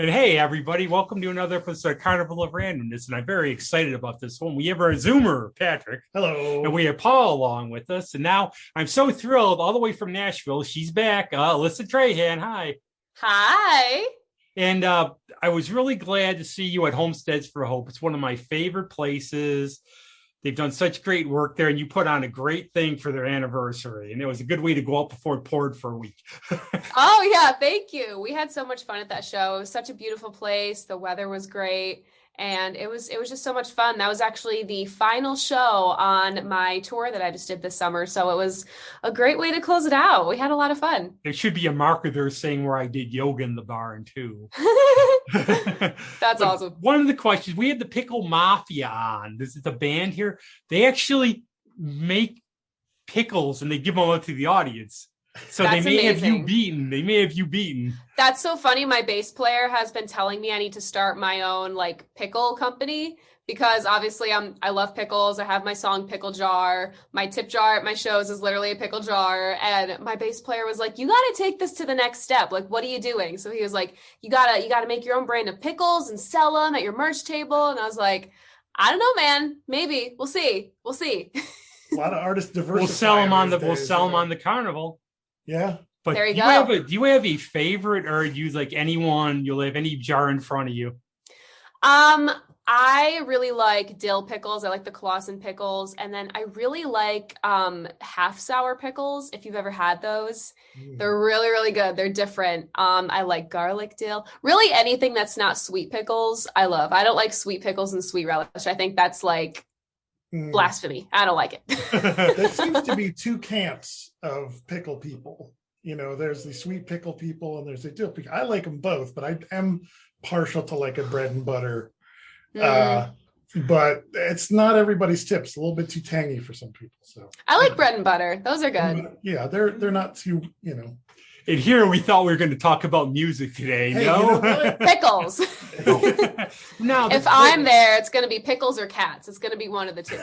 And hey, everybody, welcome to another episode of Carnival of Randomness. And I'm very excited about this one. We have our Zoomer, Patrick. Hello. And we have Paul along with us. And now I'm so thrilled, all the way from Nashville. She's back. Alyssa Trahan. Hi. Hi. And I was really glad to see you at Homesteads for Hope. It's one of my favorite places. They've done such great work there, and you put on a great thing for their anniversary. And it was a good way to go out before it poured for a week. Oh, yeah. Thank you. We had so much fun at that show. It was such a beautiful place. The weather was great. And it was just so much fun. That was actually the final show on my tour that I just did this summer. So it was a great way to close it out. We had a lot of fun. There should be a marker there saying where I did yoga in the barn, too. That's awesome. One of the questions, we had the Pickle Mafia on. This is the band here. They actually make pickles and they give them out to the audience. So That's they may amazing. have you beaten. They may have you beaten. That's so funny. My bass player has been telling me I need to start my own pickle company because obviously I love pickles. I have my song Pickle Jar. My tip jar at my shows is literally a pickle jar. And my bass player was like, you got to take this to the next step. Like, what are you doing? So he was like, you gotta make your own brand of pickles and sell them at your merch table. And I was like, I don't know, man. Maybe we'll see. We'll see. A lot of artists diversify. We'll sell them on the carnival. Yeah. But there you go. Do you have a favorite, or do you like anyone? You'll have any jar in front of you? I really like dill pickles. I like the Clausen pickles. And then I really like half sour pickles, if you've ever had those. They're really, really good. They're different. I like garlic dill. Really anything that's not sweet pickles, I love. I don't like sweet pickles and sweet relish. I think that's blasphemy. I don't like it. There seems to be two camps of pickle people. You know, there's the sweet pickle people and there's the dill pickle. I like them both, but I am partial to like a bread and butter. But it's not everybody's tips. A little bit too tangy for some people. So I like bread and butter. Those are good. Yeah, they're not too, And here we thought we were going to talk about music today. Hey, no, pickles. No. If I'm there, it's going to be pickles or cats. It's going to be one of the two.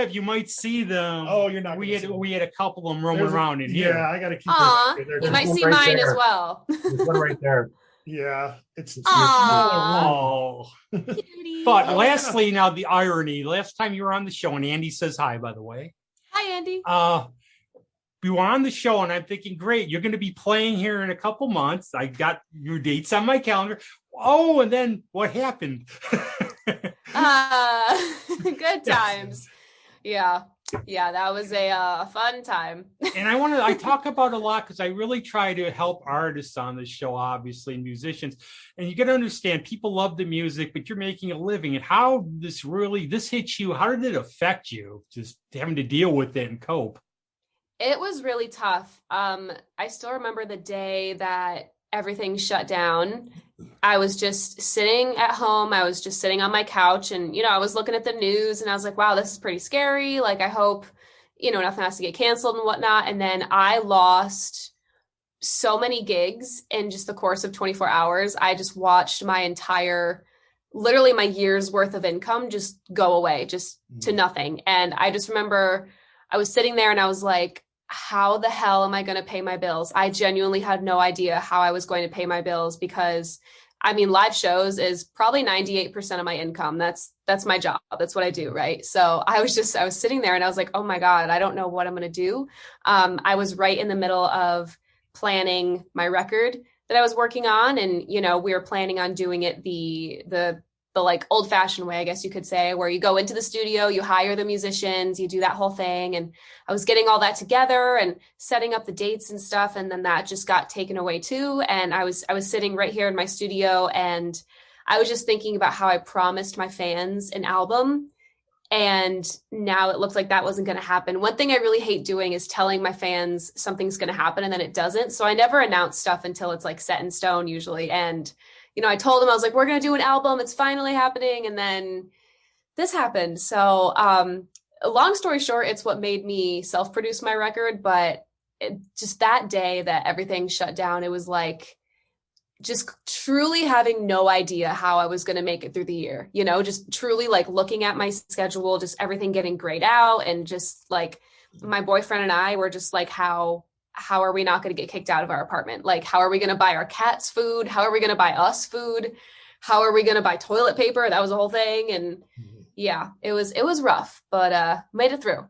You might see them. Oh, you're not. We had a couple of them roaming around in here. Yeah, I got to keep. Aw, it. you might see mine as well. There's one right there. Yeah, it's Oh. Cutie. But lastly, now the irony. Last time you were on the show, and Andy says hi, by the way. Hi, Andy. We were on the show, and I'm thinking, great, you're going to be playing here in a couple months. I got your dates on my calendar. Oh, and then what happened? Good times. Yeah, that was a fun time. And I talk about a lot because I really try to help artists on this show, obviously, musicians. And you got to understand, people love the music, but you're making a living. And how this hit you? How did it affect you? Just having to deal with it and cope. It was really tough. I still remember the day that everything shut down. I was just sitting at home. I was just sitting on my couch and, I was looking at the news and I was like, wow, this is pretty scary. Like, I hope, nothing has to get canceled and whatnot. And then I lost so many gigs in just the course of 24 hours. I just watched literally my year's worth of income just go away, just to nothing. And I just remember I was sitting there and I was like, how the hell am I going to pay my bills? I genuinely had no idea how I was going to pay my bills because, live shows is probably 98% of my income. That's my job. That's what I do, right? So I was sitting there and I was like, oh my God, I don't know what I'm going to do. I was right in the middle of planning my record that I was working on. And, we were planning on doing it the old fashioned way, I guess you could say, where you go into the studio, you hire the musicians, you do that whole thing. And I was getting all that together and setting up the dates and stuff. And then that just got taken away too. And I was sitting right here in my studio and I was just thinking about how I promised my fans an album. And now it looks like that wasn't going to happen. One thing I really hate doing is telling my fans something's going to happen and then it doesn't. So I never announce stuff until it's set in stone usually. And I told them, I was like, we're going to do an album. It's finally happening. And then this happened. So long story short, it's what made me self-produce my record. But just that day that everything shut down, it was just truly having no idea how I was going to make it through the year, just truly looking at my schedule, just everything getting grayed out. And just my boyfriend and I were just how how are we not going to get kicked out of our apartment? Like, how are we going to buy our cats food? How are we going to buy us food? How are we going to buy toilet paper? That was a whole thing. And yeah, it was rough, but made it through.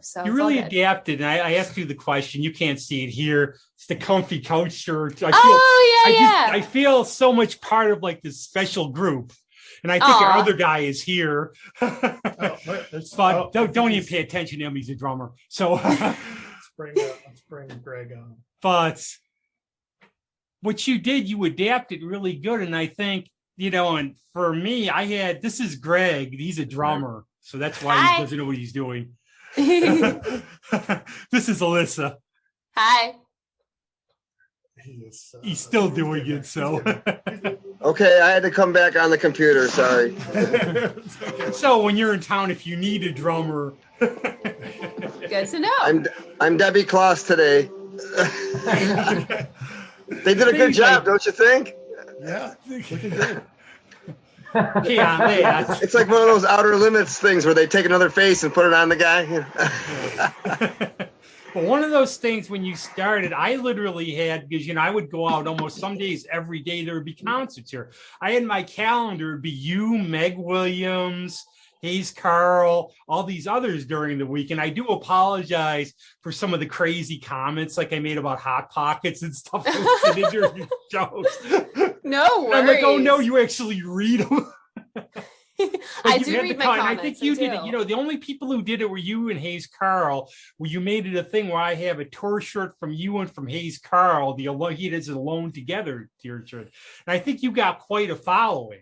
So you really adapted. And I asked you the question. You can't see it here. It's the comfy couch shirt. I feel so much part of like this special group. And I think our other guy is here. But don't even pay attention to him. He's a drummer. So let's bring Greg on. But what you did, you adapted really good. And I think, and for me, this is Greg. He's a drummer. So that's why he doesn't know what he's doing. This is Alyssa. Hi. He's still doing it, so. Okay, I had to come back on the computer, sorry. So when you're in town, if you need a drummer. Good to know. I'm Debbie Kloss today. They did a good job, don't you think? Yeah, looking good. It's like one of those Outer Limits things where they take another face and put it on the guy. Well, one of those things when you started, I literally had, because, I would go out almost some days, every day there would be concerts here. I had my calendar, it'd be you, Meg Williams, Hayes Carl, all these others during the week. And I do apologize for some of the crazy comments like I made about Hot Pockets and stuff like that during the shows. No worries. I'm like, oh no, you actually read them. I do read my comments. I think you did it. The only people who did it were you and Hayes Carl, where you made it a thing where I have a tour shirt from you and from Hayes Carl, he does it Alone Together tour shirt. And I think you got quite a following.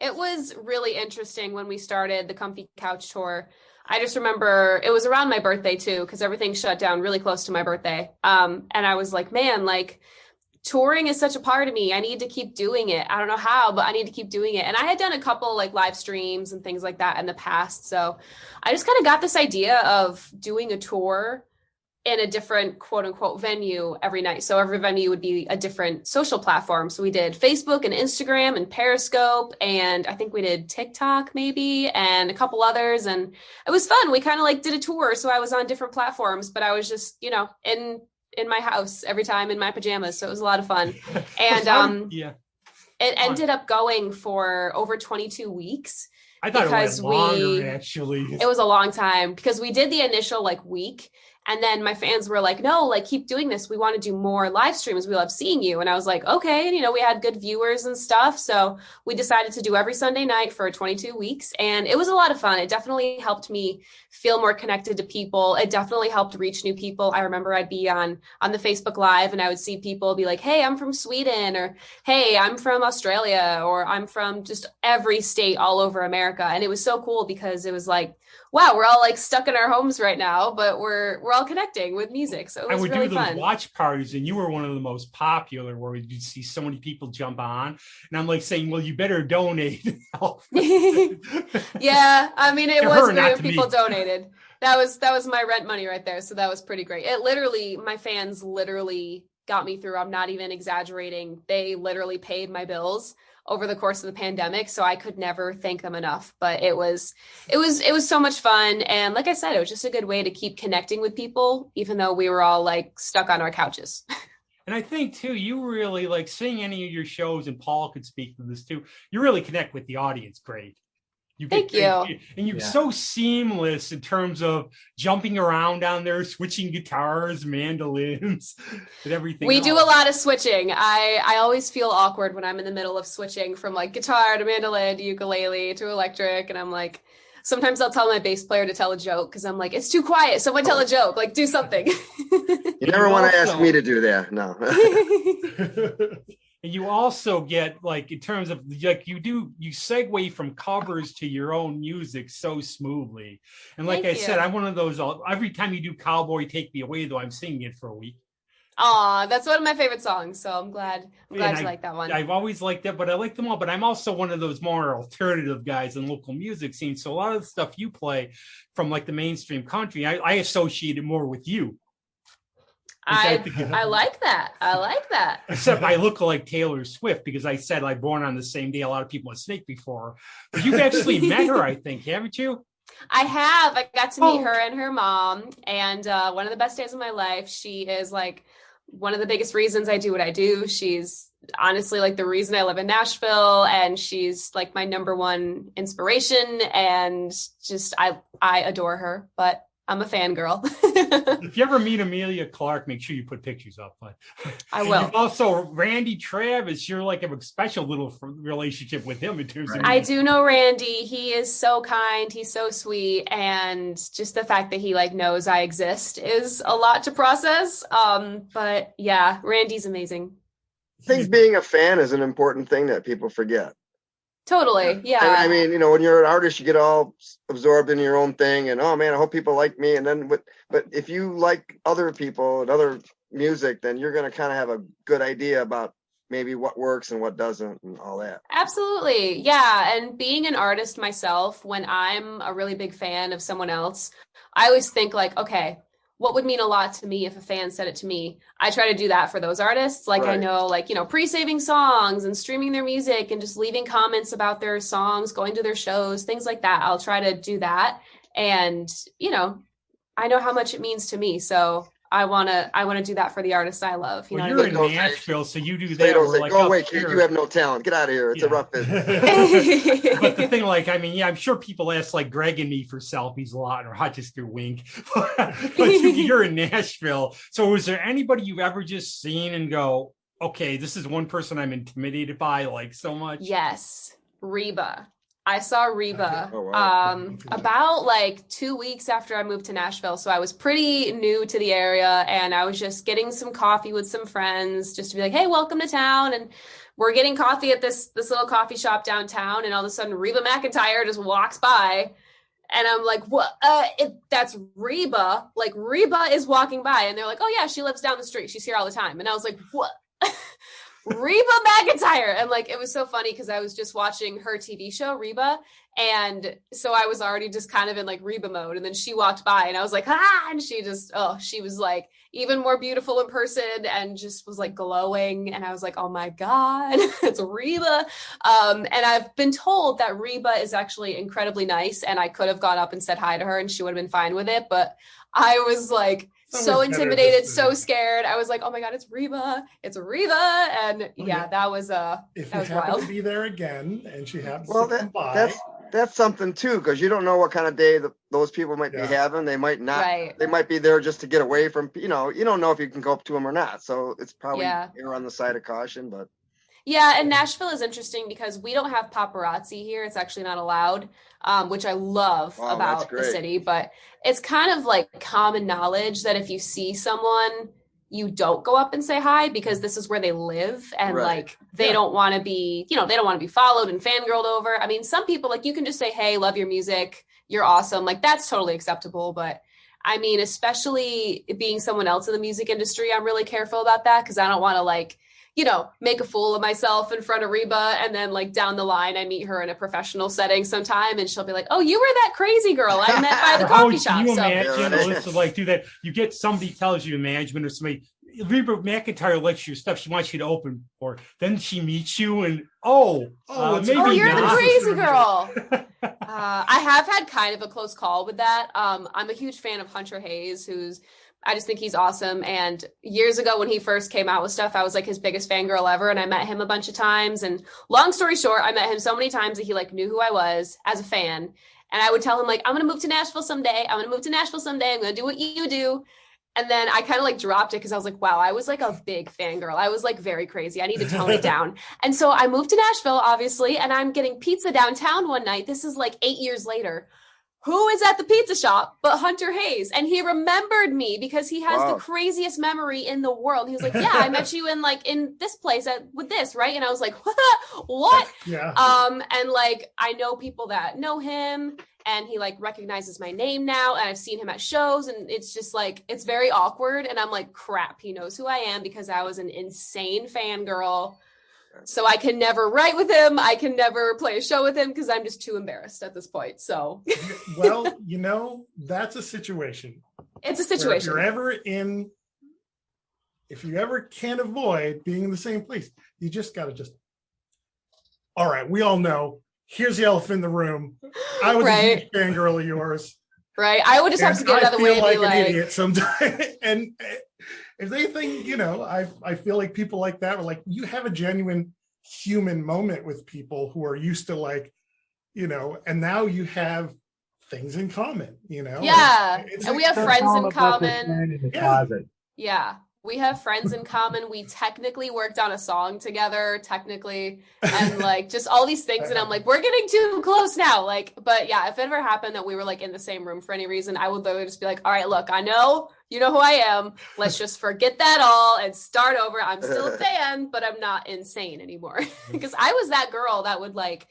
It was really interesting when we started the Comfy Couch Tour. I just remember it was around my birthday too, because everything shut down really close to my birthday. And I was like, man, like, touring is such a part of me. I need to keep doing it. I don't know how, but I need to keep doing it. And I had done a couple like live streams and things like that in the past. So I just kind of got this idea of doing a tour in a different quote unquote venue every night. So every venue would be a different social platform. So we did Facebook and Instagram and Periscope, and I think we did TikTok maybe, and a couple others. And it was fun. We kind of like did a tour. So I was on different platforms, but I was just, in my house every time in my pajamas. So it was a lot of fun. And it ended up going for over 22 weeks. I thought it was longer, actually. It was a long time because we did the initial week. And then my fans were like, no, keep doing this. We want to do more live streams. We love seeing you. And I was like, okay. And, we had good viewers and stuff. So we decided to do every Sunday night for 22 weeks. And it was a lot of fun. It definitely helped me feel more connected to people. It definitely helped reach new people. I remember I'd be on the Facebook Live and I would see people be like, hey, I'm from Sweden, or hey, I'm from Australia, or I'm from just every state all over America. And it was so cool because it was like, wow, we're all stuck in our homes right now, but we're all connecting with music. So it was really fun. I would do those watch parties, and you were one of the most popular, where you'd see so many people jump on. And I'm like saying, well, you better donate. Yeah, I mean, it was great when people donated. That was my rent money right there. So that was pretty great. My fans literally got me through. I'm not even exaggerating. They literally paid my bills over the course of the pandemic. So I could never thank them enough, but it was so much fun. And like I said, it was just a good way to keep connecting with people, even though we were all stuck on our couches. And I think too, you really seeing any of your shows, and Paul could speak to this too, you really connect with the audience. Great. Thank you. And you're so seamless in terms of jumping around down there, switching guitars, mandolins, and everything. We do a lot of switching. I always feel awkward when I'm in the middle of switching from guitar to mandolin to ukulele to electric. And I'm like, sometimes I'll tell my bass player to tell a joke because I'm like, it's too quiet. Someone tell a joke, do something. You never want to ask me to do that. No. And you also get in terms of you segue from covers to your own music so smoothly. And like I said, I'm one of those, every time you do Cowboy Take Me Away, though, I'm singing it for a week. Aw, that's one of my favorite songs. So I'm glad you like that one. I've always liked that, but I like them all. But I'm also one of those more alternative guys in local music scene. So a lot of the stuff you play from the mainstream country, I associate it more with you. I like that. I like that. Except I look like Taylor Swift because I said I'm born on the same day a lot of people have snake before. But you've actually met her, I think, haven't you? I have. I got to meet her and her mom, and one of the best days of my life. She is like one of the biggest reasons I do what I do. She's honestly like the reason I live in Nashville, and she's like my number one inspiration, and just I adore her, but I'm a fangirl. If you ever meet Amelia Clark, make sure you put pictures up. But I will. Also, Randy Travis, you're like a special little relationship with him in terms of. I do know Randy. He is so kind. He's so sweet, and just the fact that he like knows I exist is a lot to process. But yeah, Randy's amazing. I think being a fan is an important thing that people forget. Totally. Yeah. I mean, you know, when you're an artist, you get all absorbed in your own thing and, oh man, I hope people like me. And then, but if you like other people and other music, then you're going to kind of have a good idea about maybe what works and what doesn't and all that. Absolutely. Yeah. And being an artist myself, when I'm a really big fan of someone else, I always think like, okay, what would mean a lot to me if a fan said it to me? I try to do that for those artists. Like, right. I know, like, you know, pre-saving songs and streaming their music and just leaving comments about their songs, going to their shows, things like that. I'll try to do that. And, you know, I know how much it means to me. So I want to do that for the artists I love. You know, you're in Nashville, so you do that. Like, like, oh wait, kid, you have no talent. Get out of here. It's a rough business. But the thing, like, I mean, yeah, I'm sure people ask like Greg and me for selfies a lot, or not just through Wink. But you're in Nashville, so is there anybody you've ever just seen and go, okay, this is one person I'm intimidated by, like so much? Yes, Reba. I saw Reba wow. About like 2 weeks after I moved to Nashville. So I was pretty new to the area, and I was just getting some coffee with some friends just to be like, hey, welcome to town. And we're getting coffee at this little coffee shop downtown. And all of a sudden Reba McEntire just walks by. And I'm like, what? That's Reba. Like, Reba is walking by. And they're like, oh yeah, she lives down the street. She's here all the time. And I was like, what? Reba McEntire. And like, it was so funny because I was just watching her TV show, Reba. And so I was already just kind of in like Reba mode. And then she walked by and I was like, and she was like even more beautiful in person and just was like glowing. And I was like, oh my God, it's Reba. And I've been told that Reba is actually incredibly nice. And I could have gone up and said hi to her and she would have been fine with it. But I was like, so intimidated, so scared. I was like, oh my God, it's Reba. And yeah, that was if that was you happen wild. To be there again and she happens to come by. That's something too, because you don't know what kind of day those people might be having. They might not. Right. They might be there just to get away from. You know, you don't know if you can go up to them or not. So it's probably err on the side of caution. But yeah, and Nashville is interesting because we don't have paparazzi here. It's actually not allowed, which I love about the city. But it's kind of like common knowledge that if you see someone, you don't go up and say hi because this is where they live. And like, they don't want to be, you know, they don't want to be followed and fangirled over. I mean, some people, like, you can just say, hey, love your music. You're awesome. Like, that's totally acceptable. But I mean, especially being someone else in the music industry, I'm really careful about that because I don't want to, like, you know, make a fool of myself in front of Reba. And then like down the line, I meet her in a professional setting sometime and she'll be like, oh, you were that crazy girl I met by the coffee shop. Can you imagine, Alyssa, like do that? You get somebody tells you management or somebody, Reba McEntire likes your stuff. She wants you to open for her. Then she meets you and maybe you're not. the crazy girl. I have had kind of a close call with that. I'm a huge fan of Hunter Hayes, I just think he's awesome. And years ago when he first came out with stuff, I was like his biggest fangirl ever. And I met him a bunch of times. And long story short, I met him so many times that he like knew who I was as a fan. And I would tell him like, I'm going to move to Nashville someday. I'm going to do what you do. And then I kind of like dropped it because I was like, wow, I was like a big fangirl. I was like very crazy. I need to tone it down. And so I moved to Nashville, obviously, and I'm getting pizza downtown one night. This is like 8 years later. Who is at the pizza shop but Hunter Hayes? And he remembered me because he has the craziest memory in the world. He was like, yeah, I met you in this place with this, right? And I was like, what? Yeah. And like, I know people that know him and he like recognizes my name now. And I've seen him at shows and it's just like, it's very awkward. And I'm like, crap, he knows who I am because I was an insane fangirl. So I can never write with him. I can never play a show with him because I'm just too embarrassed at this point. So, well, you know, that's a situation. It's a situation. If you ever can't avoid being in the same place, you just got to all right, we all know here's the elephant in the room. I was a huge fangirl of yours. Right. I would just have to get out of the way and be like an idiot sometimes. And if they think, you know, I feel like people like that are like, you have a genuine human moment with people who are used to like, you know, and now you have things in common, you know? Yeah. And we have friends in common. Closet. Yeah. We have friends in common. We technically worked on a song together, and like just all these things. And I'm like, we're getting too close now. Like, but yeah, if it ever happened that we were like in the same room for any reason, I would literally just be like, all right, look, I know, you know who I am. Let's just forget that all and start over. I'm still a fan, but I'm not insane anymore. Because I was that girl that would like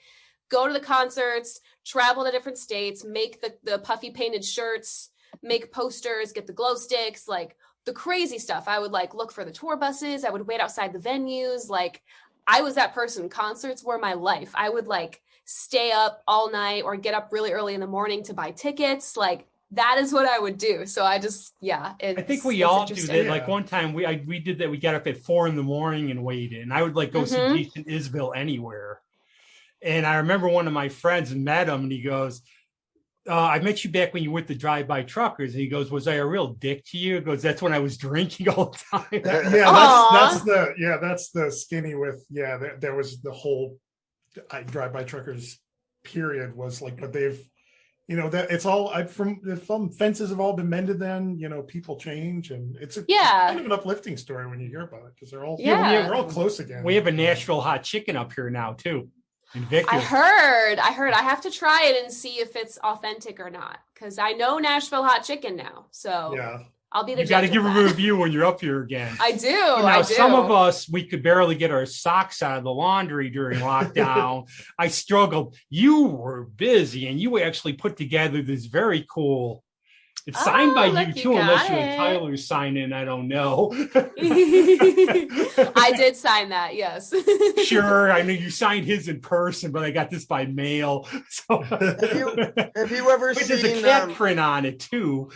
go to the concerts, travel to different states, make the puffy painted shirts, make posters, get the glow sticks, like the crazy stuff. I would like look for the tour buses. I would wait outside the venues. Like I was that person. Concerts were my life. I would like stay up all night or get up really early in the morning to buy tickets. Like that is what I would do. So I just, yeah. I think we all do that. Yeah. Like one time we did that. We got up at 4 a.m. and waited, and I would like go see Jason Isbell anywhere. And I remember one of my friends met him and he goes, I met you back when you went to Drive-By Truckers. And he goes, was I a real dick to you? He goes, that's when I was drinking all the time. That's the skinny with, there was the whole Drive-By Truckers period was like, but they've, you know, that it's all from fences have all been mended then, you know, people change and it's kind of an uplifting story when you hear about it because they're all, we're all close again. We have a Nashville hot chicken up here now too. I heard. I have to try it and see if it's authentic or not because I know Nashville hot chicken now. So I'll be the judge. You got to give a review when you're up here again. I do. Now, some of us, we could barely get our socks out of the laundry during lockdown. I struggled. You were busy and you actually put together this very cool. It's signed by you too, unless you and Tyler sign in. I don't know. I did sign that, yes. Sure, I know you signed his in person, but I got this by mail. So have you ever seen? There's a cat print on it too.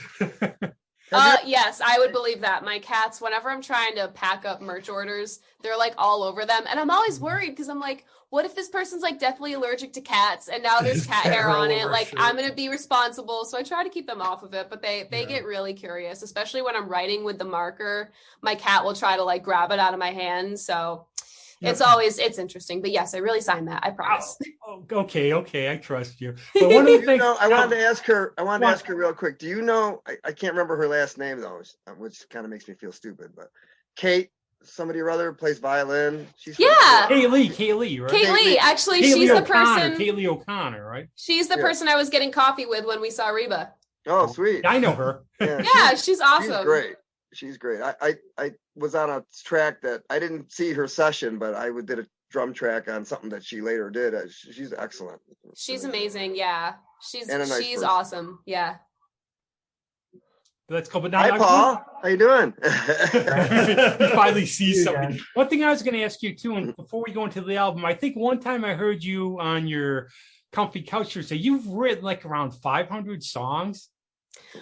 Yes, I would believe that. My cats, whenever I'm trying to pack up merch orders, they're like all over them, and I'm always worried because I'm like, what if this person's like deathly allergic to cats and now there's cat hair on it? Like I'm going to be responsible. So I try to keep them off of it, but they get really curious, especially when I'm writing with the marker. My cat will try to like grab it out of my hand. So it's interesting, but yes, I really signed that. I promise. Okay. I trust you. But one of the things I wanted to ask her real quick. Do you know, I can't remember her last name though, which kind of makes me feel stupid, but Kate, somebody or other plays violin. She's Kaylee, right? Kaylee, actually, she's the person. Kaylee O'Connor, right? She's the person I was getting coffee with when we saw Reba. Oh, sweet! I know her. Yeah, she's awesome. She's great. I was on a track that I didn't see her session, but I did a drum track on something that she later did. She's excellent. She's amazing. Yeah, she's awesome. Yeah. That's cool. But now, hi, Paul. How you doing? You finally see something. One thing I was going to ask you too, and before we go into the album, I think one time I heard you on your Comfy Couch say you've written like around 500 songs.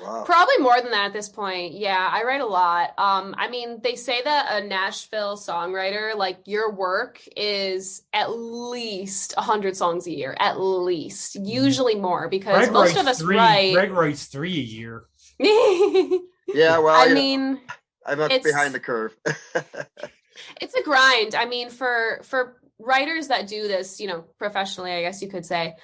Wow. Probably more than that at this point. Yeah, I write a lot. I mean, they say that a Nashville songwriter, like your work is at least 100 songs a year, at least, usually more because most of us write. Greg writes 3 a year. Yeah, well, I mean, I'm up behind the curve. It's a grind. I mean, for writers that do this, you know, professionally, I guess you could say,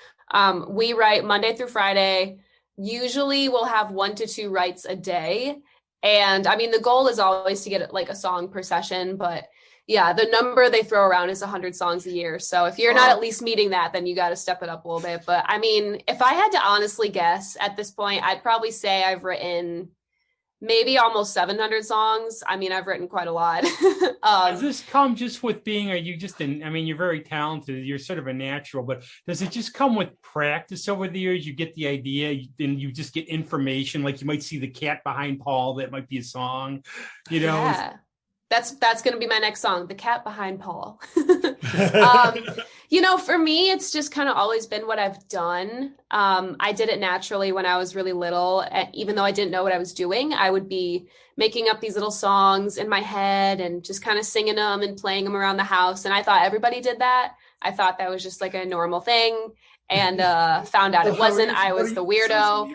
we write Monday through Friday. Usually we'll have 1 to 2 writes a day. And I mean, the goal is always to get like a song per session, but yeah, the number they throw around is 100 songs a year. So if you're not at least meeting that, then you got to step it up a little bit. But I mean, if I had to honestly guess at this point, I'd probably say I've written maybe almost 700 songs. I mean, I've written quite a lot. Does this come just with being, you're very talented. You're sort of a natural, but does it just come with practice over the years? You get the idea and you just get information. Like you might see the cat behind Paul. That might be a song, you know? Yeah. That's going to be my next song, The Cat Behind Paul. You know, for me, it's just kind of always been what I've done. I did it naturally when I was really little. Even though I didn't know what I was doing, I would be making up these little songs in my head and just kind of singing them and playing them around the house. And I thought everybody did that. I thought that was just like a normal thing, and found out it wasn't. I was the weirdo.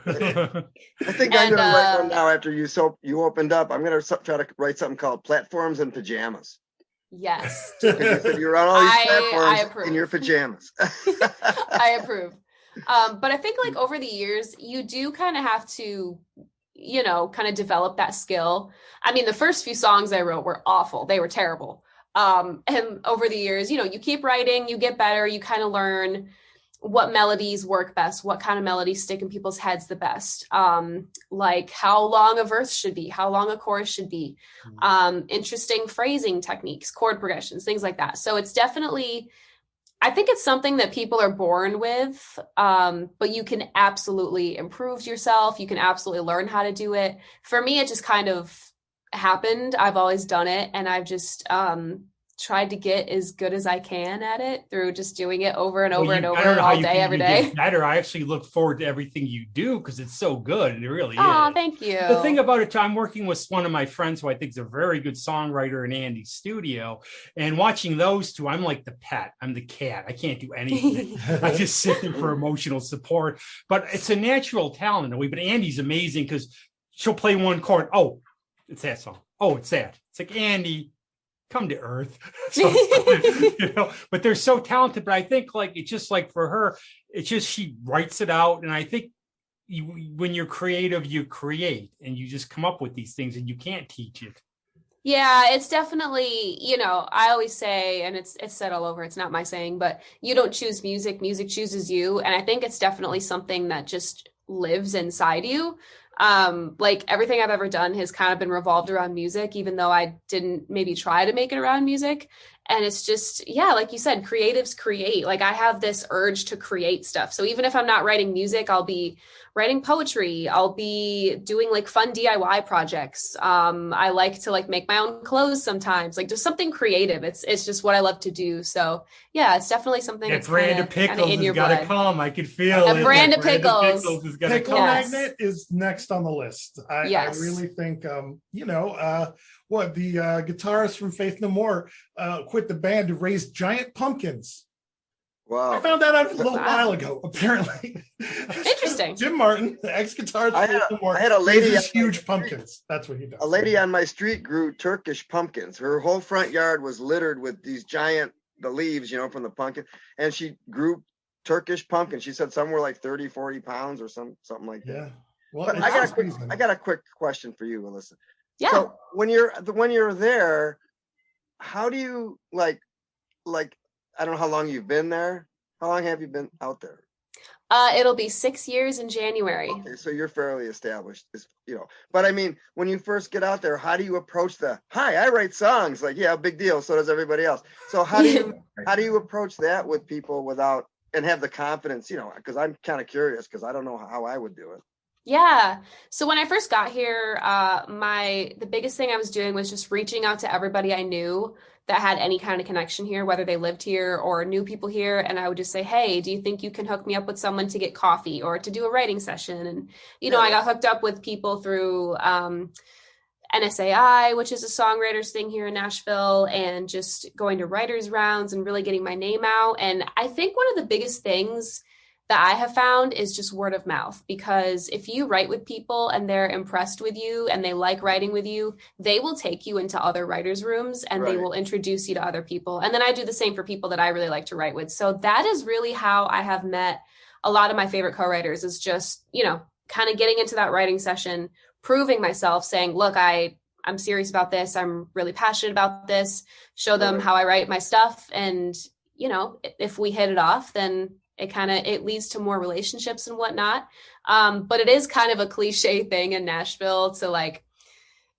I think I'm gonna write one now after you opened up. I'm gonna try to write something called Platforms and Pajamas. Yes. You said you're on all these platforms approve. in your pajamas. I approve. But I think like over the years, you do kind of have to, you know, kind of develop that skill. I mean, the first few songs I wrote were awful. They were terrible. And over the years, you know, you keep writing, you get better, you kind of learn what melodies work best, what kind of melodies stick in people's heads the best, like how long a verse should be, how long a chorus should be, interesting phrasing techniques, chord progressions, things like that. So it's definitely, I think it's something that people are born with, but you can absolutely improve yourself. You can absolutely learn how to do it. For me, it just kind of happened. I've always done it, and I've just tried to get as good as I can at it through just doing it over and over and over all day, every day. Better. I actually look forward to everything you do because it's so good. It really is. Oh, thank you. The thing about it, I'm working with one of my friends who I think is a very good songwriter in Andy's studio, and watching those two, I'm like the pet. I'm the cat. I can't do anything. I just sit there for emotional support. But it's a natural talent in a way. But Andy's amazing because she'll play one chord. Oh, it's that song. Oh, it's that. It's like, Andy, come to earth. So, you know, but they're so talented. But I think like it's just like for her, it's just she writes it out. And I think when you're creative, you create and you just come up with these things and you can't teach it. Yeah, it's definitely, you know, I always say, and it's said all over, it's not my saying, but you don't choose music, music chooses you. And I think it's definitely something that just lives inside you. Like everything I've ever done has kind of been revolved around music, even though I didn't maybe try to make it around music. And it's just, yeah, like you said, creatives create. Like I have this urge to create stuff. So even if I'm not writing music, I'll be writing poetry. I'll be doing like fun DIY projects. I like to like make my own clothes sometimes, like just something creative. It's just what I love to do. So yeah, it's definitely something that's brand of pickles in your blood. Gotta come. I could feel it. Brand of pickles. Is gonna Pickle come. Magnet is next on the list. I really think, you know, the guitarist from Faith No More quit the band to raise giant pumpkins. Wow. I found that out a little while ago, apparently. Interesting. Jim Martin, the ex-guitarist from Faith No More, I had a lady raises huge pumpkins. That's what he does. A lady on my street grew Turkish pumpkins. Her whole front yard was littered with these giant, the leaves, you know, from the pumpkin. And she grew Turkish pumpkins. She said some were like 30, 40 pounds or something like that. Yeah. Well, but I got a quick question for you, Alyssa. Yeah. So when you're there, how do you like I don't know how long you've been there. How long have you been out there? It'll be 6 years in January. Okay, so you're fairly established, you know. But I mean, when you first get out there, how do you approach hi, I write songs? Like, yeah, big deal. So does everybody else. So how do you approach that with people without and have the confidence, you know, because I'm kind of curious because I don't know how I would do it. Yeah. So when I first got here, the biggest thing I was doing was just reaching out to everybody I knew that had any kind of connection here, whether they lived here or knew people here. And I would just say, hey, do you think you can hook me up with someone to get coffee or to do a writing session? And, you know, I got hooked up with people through NSAI, which is a songwriters thing here in Nashville, and just going to writers rounds and really getting my name out. And I think one of the biggest things that I have found is just word of mouth, because if you write with people and they're impressed with you and they like writing with you, they will take you into other writers' rooms and they will introduce you to other people. And then I do the same for people that I really like to write with. So that is really how I have met a lot of my favorite co-writers, is just, you know, kind of getting into that writing session, proving myself, saying, look, I'm serious about this. I'm really passionate about this. Show them how I write my stuff. And, you know, if we hit it off, then it leads to more relationships and whatnot. But it is kind of a cliche thing in Nashville to like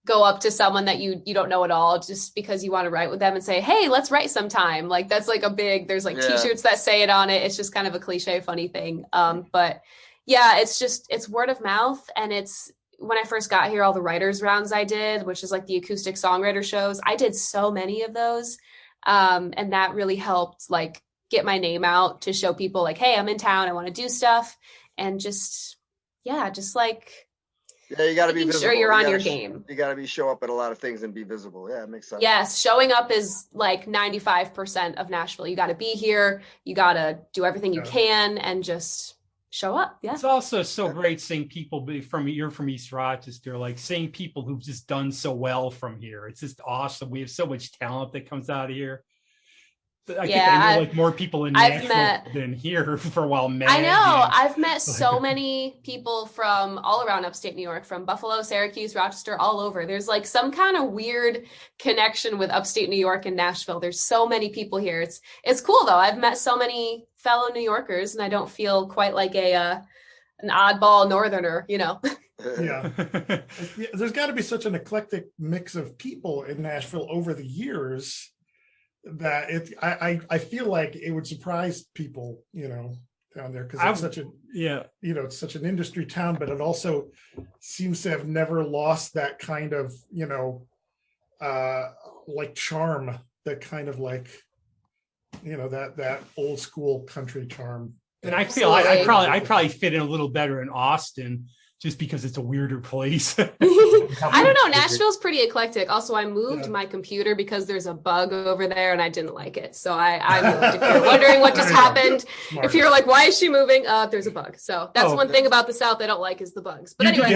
go up to someone that you don't know at all just because you want to write with them and say, hey, let's write sometime. Like that's like there's like t-shirts that say it on it. It's just kind of a cliche, funny thing. But yeah, it's word of mouth. And it's, when I first got here, all the writers rounds I did, which is like the acoustic songwriter shows, I did so many of those. And that really helped like get my name out to show people like, hey, I'm in town, I want to do stuff. And just like Yeah, you got to be making visible. sure you're on your gotta game. You got to be show up at a lot of things and be visible. Yeah, it makes sense. Yes, showing up is like 95% of Nashville. You got to be here. You got to do everything you can and just show up. Yeah. It's also so great seeing people you're from East Rochester, like seeing people who've just done so well from here. It's just awesome. We have so much talent that comes out of here. I think I know like more people in Nashville than here for a while. I know. I've met so many people from all around upstate New York, from Buffalo, Syracuse, Rochester, all over. There's like some kind of weird connection with upstate New York and Nashville. There's so many people here. It's cool though. I've met so many fellow New Yorkers, and I don't feel quite like an oddball northerner, you know. Yeah. There's got to be such an eclectic mix of people in Nashville over the years that I feel like it would surprise people, you know, down there, because it's such a it's such an industry town, but it also seems to have never lost that kind of, you know, like charm, that kind of like, you know, that old school country charm. And I feel I probably fit in a little better in Austin, just because it's a weirder place. I don't know. Nashville's pretty eclectic. Also, I moved my computer because there's a bug over there and I didn't like it. So I moved. If you're wondering what just happened, if you're like, why is she moving? There's a bug. So that's one thing about the South I don't like, is the bugs. But anyway.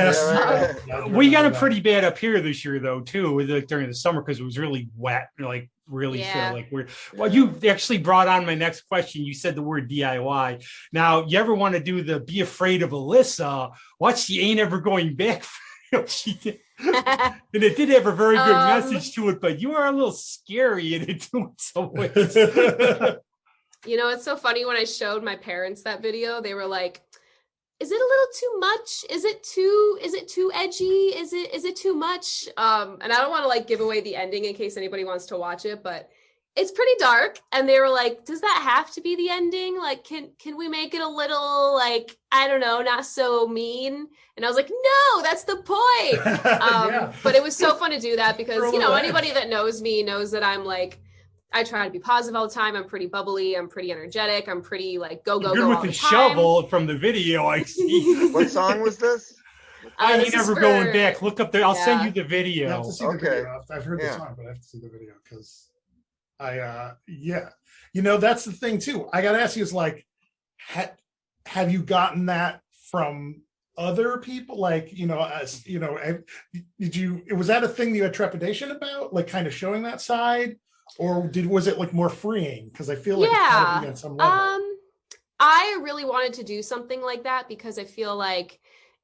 We got it pretty bad up here this year, though, too, like during the summer, because it was really wet, like really feel like weird. Well, you actually brought on my next question. You said the word DIY. Now, you ever want to do the Be Afraid of Alyssa? What, she ain't ever going back? She did. And it did have a very good message to it, but you are a little scary in it too in some ways. You know, it's so funny, when I showed my parents that video, they were like, is it a little too much? Is it too edgy? Is it too much? And I don't want to like give away the ending in case anybody wants to watch it, but it's pretty dark. And they were like, does that have to be the ending? Like, can we make it a little, like, I don't know, not so mean? And I was like, no, that's the point. But it was so fun to do that, because, you know, anybody that knows me knows that I'm like, I try to be positive all the time. I'm pretty bubbly. I'm pretty energetic. I'm pretty like go You're with the shovel from the video I see. What song was this? I ain't never going back. Look up there. I'll send you the video. You have to see the video. I've heard the song, but I have to see the video, because you know, that's the thing too. I got to ask you, is like, have you gotten that from other people? Like, you know, as you know, was that a thing that you had trepidation about, like kind of showing that side? Or was it like more freeing? Because I feel like it's kind of on some level. I really wanted to do something like that, because I feel like,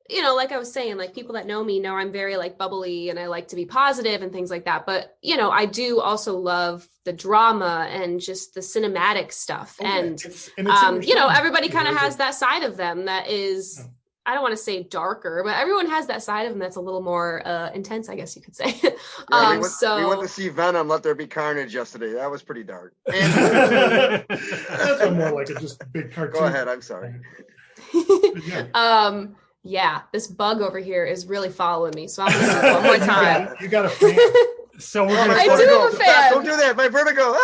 you know, like I was saying, like people that know me know I'm very like bubbly and I like to be positive and things like that. But, you know, I do also love the drama and just the cinematic stuff. And you know, everybody kind of has that side of them that is, I don't want to say darker, but everyone has that side of them that's a little more intense, I guess you could say. We went to see Venom, Let There Be Carnage yesterday. That was pretty dark. That's more like a just big cartoon. Go ahead, I'm sorry. This bug over here is really following me, so I'm going to do it one more time. You got a fan. So we're going to. I do have a fan. Don't do that. My vertigo.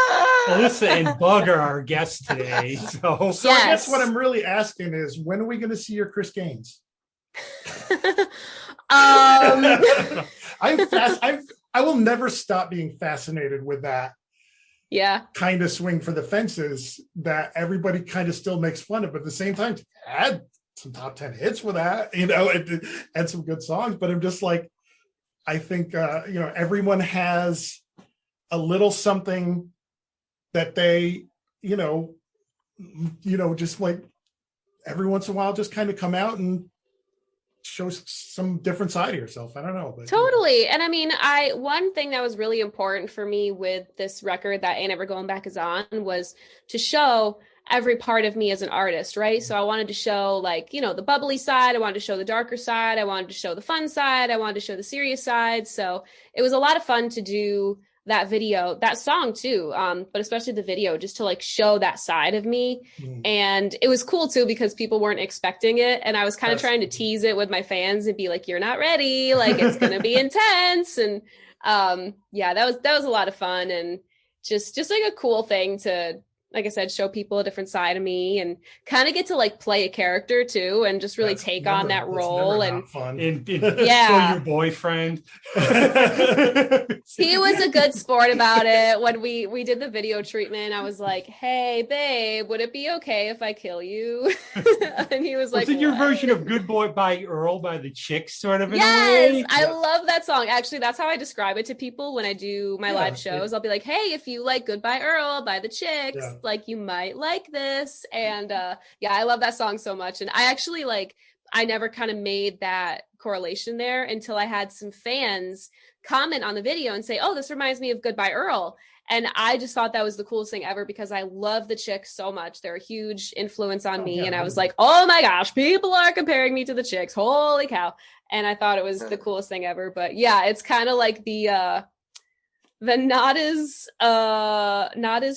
Alyssa and Bug are our guests today. So I guess what I'm really asking is, when are we going to see your Chris Gaines? I will never stop being fascinated with that. Kind of swing for the fences that everybody kind of still makes fun of, but at the same time, had some top 10 hits with that, you know, and some good songs. But I'm just like, I think, you know, everyone has a little something that they, you know, just like every once in a while, just kind of come out and show some different side of yourself. I don't know. But, totally. And I mean, one thing that was really important for me with this record that Ain't Ever Going Back is on was to show every part of me as an artist, right? So I wanted to show, like, you know, the bubbly side. I wanted to show the darker side. I wanted to show the fun side. I wanted to show the serious side. So it was a lot of fun to do that video, that song too, but especially the video, just to like show that side of me. And it was cool too, because people weren't expecting it, and I was kind of trying to tease it with my fans and be like, you're not ready, like it's gonna be intense. And that was a lot of fun, and just like a cool thing to like I said, show people a different side of me and kind of get to like play a character too and just really take on that role. And fun. And Yeah. so your boyfriend. he was a good sport about it. When we did the video treatment, I was like, "Hey, babe, would it be okay if I kill you?" And he was like, "Was it your "What?" version of Good Boy by Earl by the Chicks, sort of? In Yes, a way? I love that song. Actually, that's how I describe it to people when I do my live shows. I'll be like, "Hey, if you like Goodbye Earl by the Chicks, like you might like this." And yeah, I love that song so much. And I actually I never kind of made that correlation there until I had some fans comment on the video and say, "Oh, this reminds me of Goodbye Earl." And I just thought that was the coolest thing ever because I love the Chicks so much. They're a huge influence on me. And I was like, oh my gosh, people are comparing me to the Chicks. Holy cow. And I thought it was the coolest thing ever. But yeah, it's kind of like the not as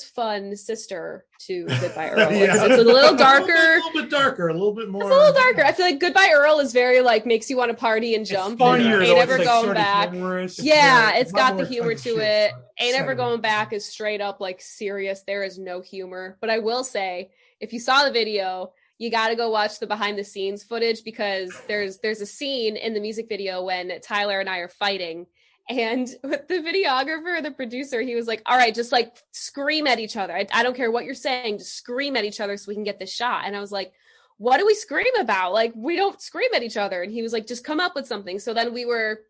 fun sister to Goodbye Earl. It's a little darker. A little bit darker, a little bit more. It's a little darker. I feel like Goodbye Earl is very makes you want to party and jump. It's funnier, Ain't Never Going Back. It's got the humor to it. Ain't Never Going Back is straight up serious. There is no humor. But I will say, if you saw the video, you got to go watch the behind the scenes footage because there's a scene in the music video when Tyler and I are fighting. And with the videographer, the producer, he was like, all right, just scream at each other. I don't care what you're saying. Just scream at each other so we can get this shot. And I was like, what do we scream about? We don't scream at each other. And he was like, just come up with something. So then we were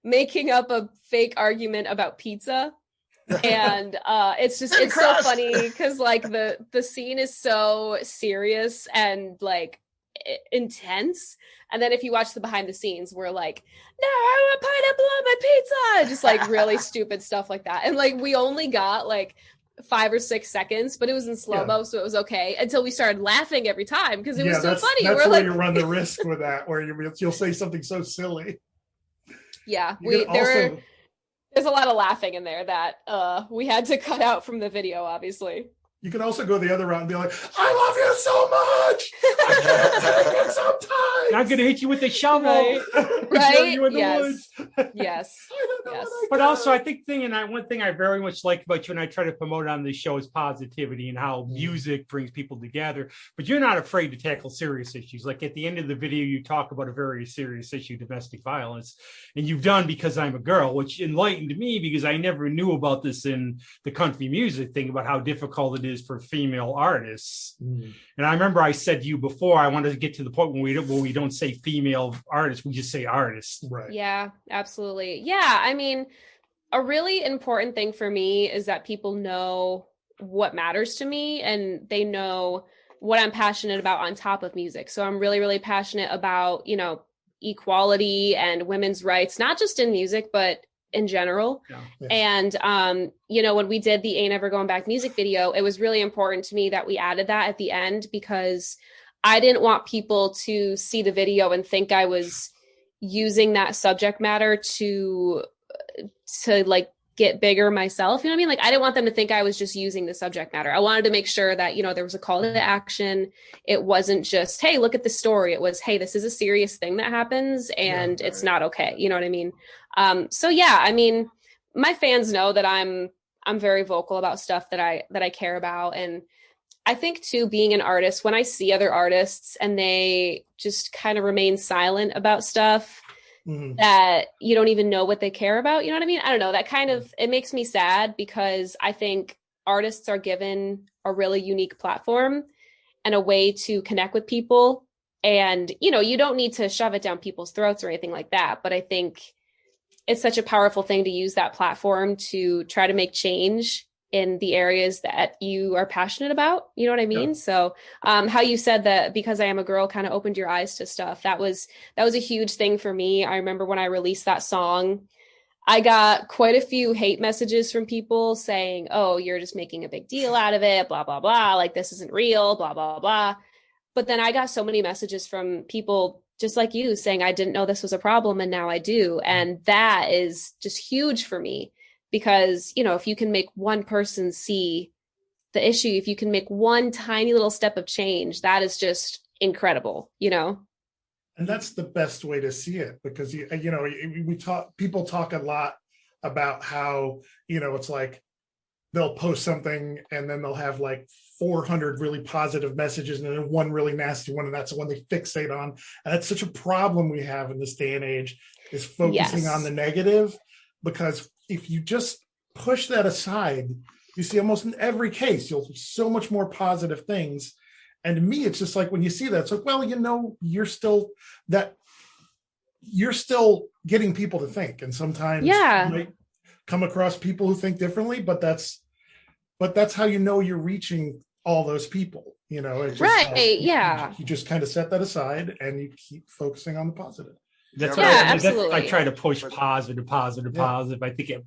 making up a fake argument about pizza. And it's so funny because the scene is so serious and intense. And then if you watch the behind the scenes, we're like, no, I want pineapple on my pizza. Just really stupid stuff like that. And we only got 5 or 6 seconds, but it was in slow-mo, so it was okay until we started laughing every time because it was so funny. That's where you run the risk with that, where you'll say something so silly. Yeah, there's a lot of laughing in there that we had to cut out from the video, obviously. You can also go the other route and be like, I love you so much. I can't take it sometimes. I'm going to hit you with a shovel. Right? You in the Yes. woods. Yes. Yes. But also, I think one thing I very much like about you and I try to promote on this show is positivity and how music brings people together. But you're not afraid to tackle serious issues. Like at the end of the video, you talk about a very serious issue, domestic violence. And you've done Because I'm a Girl, which enlightened me because I never knew about this in the country music thing about how difficult it is for female artists. And I remember I said to you before, I wanted to get to the point where we don't say female artists, we just say artists. Right. Yeah, absolutely. Yeah, I mean, a really important thing for me is that people know what matters to me and they know what I'm passionate about on top of music. So I'm really, really passionate about, equality and women's rights, not just in music, but in general. Yeah. And, when we did the Ain't Never Going Back music video, it was really important to me that we added that at the end because I didn't want people to see the video and think I was using that subject matter to get bigger myself. You know what I mean? I didn't want them to think I was just using the subject matter. I wanted to make sure that, there was a call to action. It wasn't just, hey, look at the story. It was, hey, this is a serious thing that happens and it's not okay. You know what I mean? So yeah, I mean, my fans know that I'm very vocal about stuff that I care about. And I think too, being an artist, when I see other artists and they just kind of remain silent about stuff that you don't even know what they care about, you know what I mean? I don't know, that kind of, it makes me sad because I think artists are given a really unique platform and a way to connect with people. And, you don't need to shove it down people's throats or anything like that. But I think it's such a powerful thing to use that platform to try to make change in the areas that you are passionate about. You know what I mean? Yeah. So how you said that Because I Am a Girl kind of opened your eyes to stuff. That was a huge thing for me. I remember when I released that song, I got quite a few hate messages from people saying, oh, you're just making a big deal out of it, blah, blah, blah. This isn't real, blah, blah, blah. But then I got so many messages from people just like you saying, I didn't know this was a problem and now I do. And that is just huge for me. Because, if you can make one person see the issue, if you can make one tiny little step of change, that is just incredible, And that's the best way to see it because, people talk a lot about how, it's they'll post something and then they'll have like 400 really positive messages and then one really nasty one, and that's the one they fixate on. And that's such a problem we have in this day and age, is focusing Yes. on the negative, because if you just push that aside, you see almost in every case, you'll see so much more positive things. And to me, it's just like when you see that, it's like, well, you're still getting people to think. And sometimes you might come across people who think differently, but that's how you're reaching all those people, it's just, Right. you just kind of set that aside and you keep focusing on the positive. That's absolutely. I try to push positive. I think at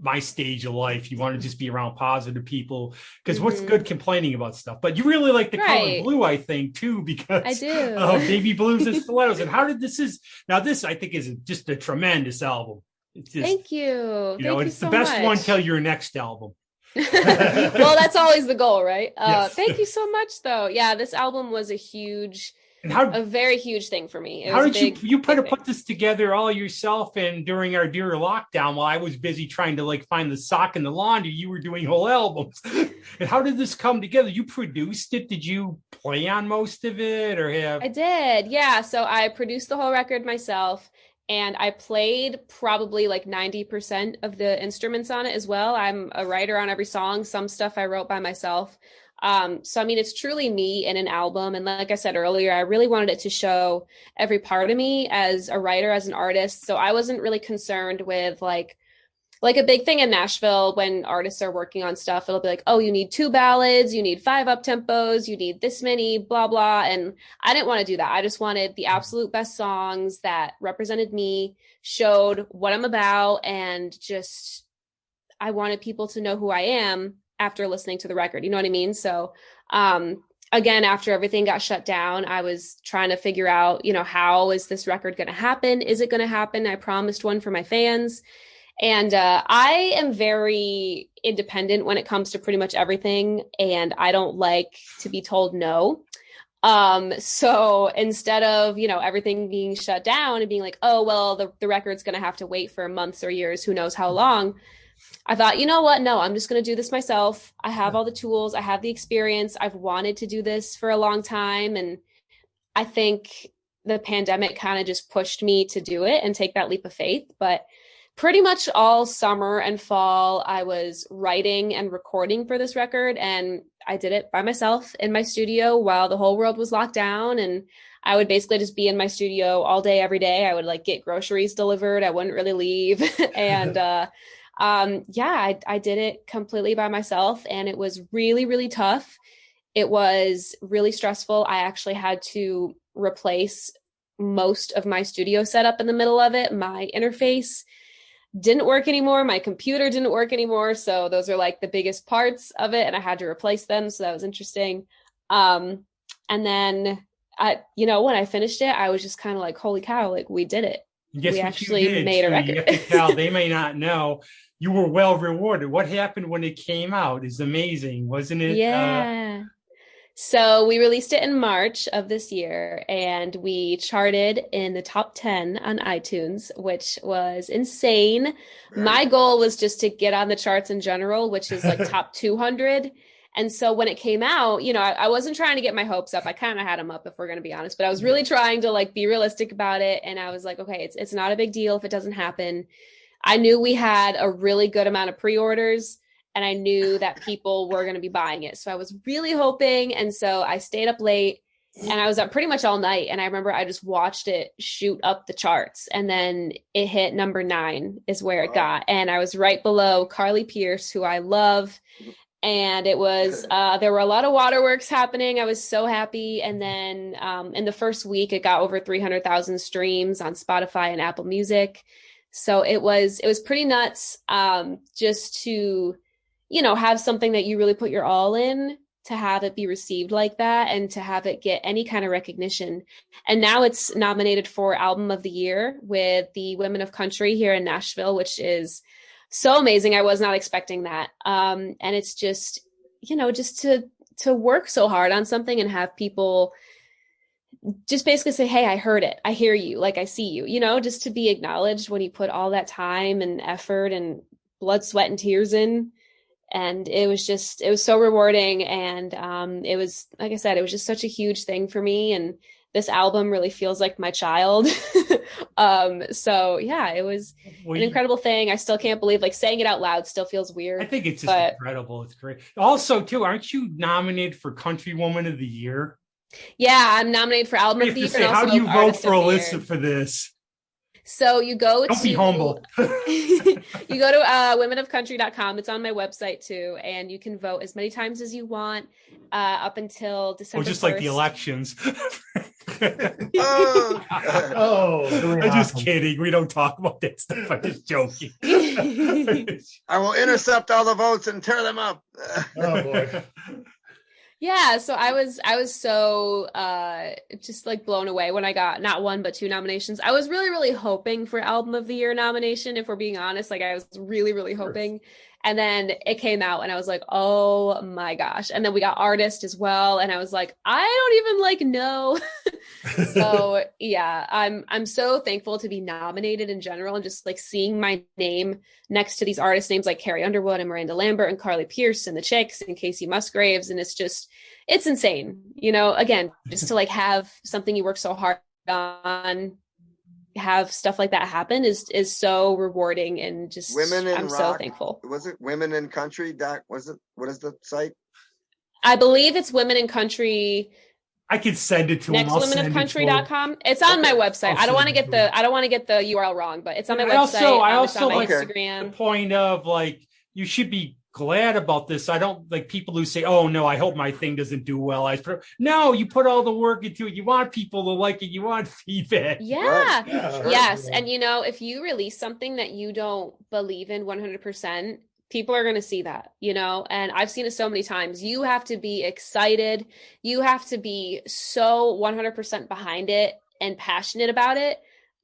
my stage of life, you want to just be around positive people, because what's good complaining about stuff? But you really like the color blue, I think, too, because I do. Baby Blues and Stilettos. And how did this I think is just a tremendous album. It's just, Thank you. It's the best one till your next album. Well, that's always the goal, right? Yes. Thank you so much, though. Yeah, this album was a very huge thing for me. How did you put this together all yourself? And during our dear lockdown, while I was busy trying to find the sock in the laundry, you were doing whole albums. And how did this come together? You produced it. Did you play on most of it, or have? I did. Yeah. So I produced the whole record myself. And I played probably 90% of the instruments on it as well. I'm a writer on every song. Some stuff I wrote by myself. So, I mean, it's truly me in an album. And like I said earlier, I really wanted it to show every part of me as a writer, as an artist. So I wasn't really concerned with like a big thing in Nashville when artists are working on stuff. It'll be like, oh, you need 2 ballads, you need 5 up tempos, you need this many, blah, blah. And I didn't want to do that. I just wanted the absolute best songs that represented me, showed what I'm about, and just I wanted people to know who I am after listening to the record. You know what I mean? So again, after everything got shut down, I was trying to figure out, how is this record going to happen? Is it going to happen? I promised one for my fans. And I am very independent when it comes to pretty much everything, and I don't like to be told no. So instead of, everything being shut down and being like, oh, well, the record's going to have to wait for months or years, who knows how long, I thought, you know what? No, I'm just going to do this myself. I have all the tools. I have the experience. I've wanted to do this for a long time. And I think the pandemic kind of just pushed me to do it and take that leap of faith. But pretty much all summer and fall, I was writing and recording for this record, and I did it by myself in my studio while the whole world was locked down. And I would basically just be in my studio all day, every day. I would get groceries delivered. I wouldn't really leave. And I did it completely by myself, and it was really, really tough. It was really stressful. I actually had to replace most of my studio setup in the middle of it. My interface didn't work anymore. My computer didn't work anymore. So those are the biggest parts of it, and I had to replace them. So that was interesting. And then when I finished it, I was just kind of holy cow, we did it. Guess we what actually made a record. You have to tell, they may not know, you were well rewarded. What happened when it came out is amazing, wasn't it? Yeah. So we released it in March of this year, and we charted in the top 10 on iTunes, which was insane. My goal was just to get on the charts in general, which is top 200. And so when it came out, I wasn't trying to get my hopes up. I kind of had them up, if we're going to be honest, but I was really trying to be realistic about it. And I was okay, it's not a big deal if it doesn't happen. I knew we had a really good amount of pre-orders, and I knew that people were going to be buying it. So I was really hoping. And so I stayed up late, and I was up pretty much all night. And I remember I just watched it shoot up the charts, and then it hit number 9 is where it got. And I was right below Carly Pearce, who I love. And it was, there were a lot of waterworks happening. I was so happy. And then in the first week, it got over 300,000 streams on Spotify and Apple Music. So it was pretty nuts, just to, have something that you really put your all in, to have it be received like that, and to have it get any kind of recognition. And now it's nominated for Album of the Year with the Women of Country here in Nashville, which is so amazing. I was not expecting that. And it's just, just to work so hard on something and have people just basically say, hey, I heard it. I hear you. I see you, just to be acknowledged when you put all that time and effort and blood, sweat, and tears in. And it was so rewarding. And it was, like I said, it was just such a huge thing for me. And this album really feels like my child. So yeah, it was an incredible thing. I still can't believe, like, saying it out loud still feels weird. I think it's just incredible. It's great. Also, too, aren't you nominated for Country Woman of the Year? Yeah, I'm nominated for Album of the Year. Say, how do you vote for Alyssa for this? So you go Don't be humble. You go to womenofcountry.com. It's on my website too, and you can vote as many times as you want up until December. Just 1st. like the elections. I'm just kidding. We don't talk about that stuff. I'm just joking. I will intercept all the votes and tear them up. Oh boy. Yeah, so I was so just like blown away when I got not one but two nominations. I was really, really hoping for Album of the Year nomination, if we're being honest. Like, I was really, really hoping. And then it came out and I was like, oh my gosh. And then we got Artist as well. And I was like, I don't even like know. So yeah, I'm so thankful to be nominated in general, and just like seeing my name next to these artist names like Carrie Underwood and Miranda Lambert and Carly Pearce and the Chicks and Casey Musgraves. And it's insane, again, just to like have something you work so hard on, have stuff like that happen is so rewarding, and just I'm so thankful. Was it Women in Country? What is the site? I believe it's Women in Country. I could send it to next womenofcountry.com. It's on my website. I don't want to get the URL wrong, but it's on my website. I also like Instagram. The point of, like, you should be glad about this. I don't like people who say, oh no, I hope my thing doesn't do well. No, you put all the work into it. You want people to like it. You want feedback. Yeah. Right. Yeah. Yes. And if you release something that you don't believe in 100%, people are going to see that, and I've seen it so many times. You have to be excited. You have to be so 100% behind it and passionate about it.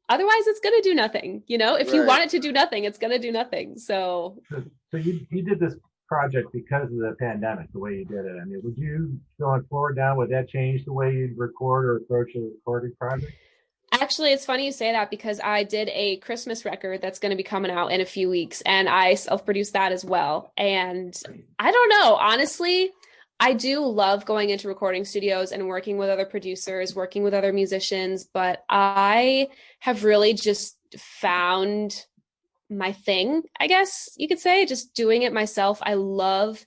Otherwise, it's going to do nothing. If you want it to do nothing, it's going to do nothing. So you did this project because of the pandemic, the way you did it. I mean, would you, going forward now, would that change the way you record or approach a recording project? Actually, it's funny you say that, because I did a Christmas record that's going to be coming out in a few weeks, and I self-produced that as well. And I don't know, honestly, I do love going into recording studios and working with other producers, working with other musicians, but I have really just found my thing, I guess you could say, just doing it myself. I love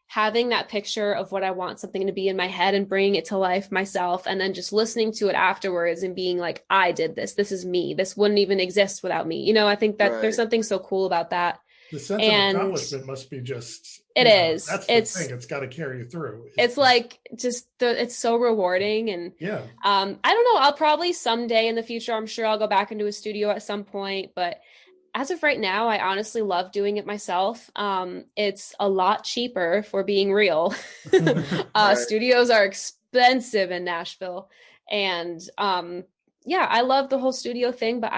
having that picture of what I want something to be in my head and bringing it to life myself, and then just listening to it afterwards and being like, I did this. This is me. This wouldn't even exist without me. I think that there's something so cool about that. The sense of accomplishment must be just. It is. That's the thing. It's got to carry you through. It's like it's so rewarding, and I don't know. I'll probably someday in the future, I'm sure I'll go back into a studio at some point, but as of right now, I honestly love doing it myself. It's a lot cheaper, if we're being real. Studios are expensive in Nashville. And I love the whole studio thing, but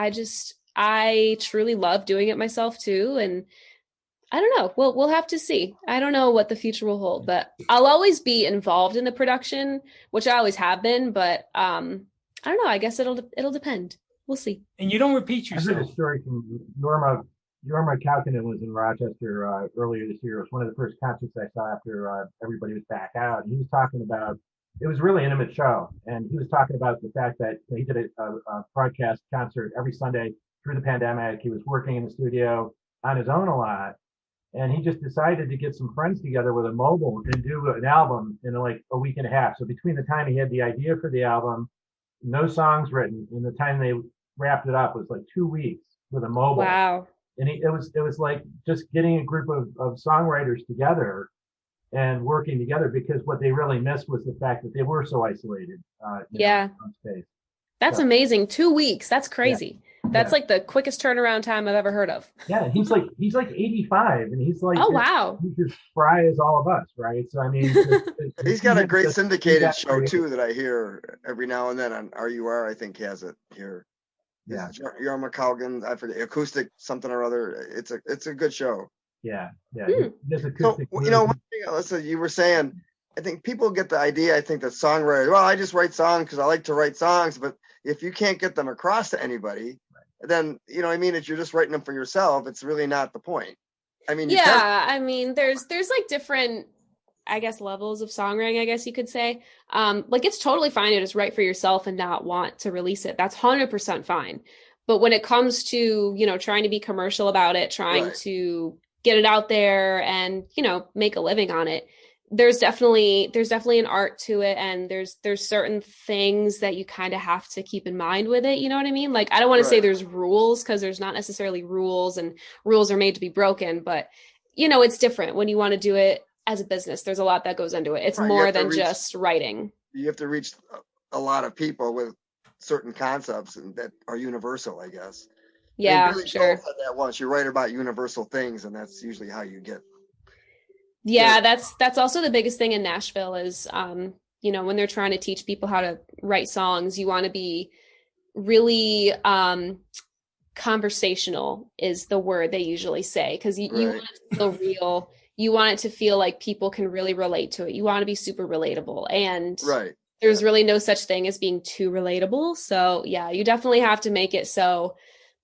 I truly love doing it myself too. And I don't know. We'll have to see. I don't know what the future will hold, but I'll always be involved in the production, which I always have been. But I don't know. I guess it'll depend. We'll see. And you don't repeat yourself. I heard a story from Norma Kalkinen was in Rochester earlier this year. It was one of the first concerts I saw after everybody was back out. And he was talking about, it was a really intimate show. And he was talking about the fact that he did a broadcast concert every Sunday through the pandemic. He was working in the studio on his own a lot. And he just decided to get some friends together with a mobile and do an album in like a week and a half. So between the time he had the idea for the album, no songs written, and the time they wrapped it up was like 2 weeks with a mobile. Wow. And it was like just getting a group of songwriters together and working together, because what they really missed was the fact that they were so isolated. On space. That's amazing. 2 weeks. That's crazy. Yeah. That's like the quickest turnaround time I've ever heard of. Yeah. He's like 85, and he's like, oh, wow. He's as spry as all of us. Right. So, I mean, he's got a great syndicated show too, that I hear every now and then on RUR. I think he has it here. Yeah. Jorma Kalgan, I forget, acoustic something or other. It's a good show. Yeah. Yeah. So, one thing, Alyssa, you were saying, I think people get the idea, I think that songwriters, well, I just write songs because I like to write songs, but if you can't get them across to anybody, then, if you're just writing them for yourself, it's really not the point. I mean, Yeah, I mean, there's like different, I guess, levels of songwriting, I guess you could say. Like it's totally fine to just write for yourself and not want to release it. That's 100% fine. But when it comes to, trying to be commercial about it, trying Right. to get it out there and, make a living on it, there's definitely an art to it, and there's certain things that you kind of have to keep in mind with it, you know what I mean? Like I don't want to say Right. there's rules, because there's not necessarily rules, and rules are made to be broken, but it's different when you want to do it as a business. There's a lot that goes into it. It's Right. more than just writing. You have to reach a lot of people with certain concepts and that are universal, I guess. Yeah, Billy sure. Joel said that once. You write about universal things, and that's usually how you get. Yeah, that's also the biggest thing in Nashville is when they're trying to teach people how to write songs, you want to be really conversational is the word they usually say, because you Right. want it to feel real. You want it to feel like people can really relate to it. You want to be super relatable, and Right. there's really no such thing as being too relatable. So yeah, you definitely have to make it so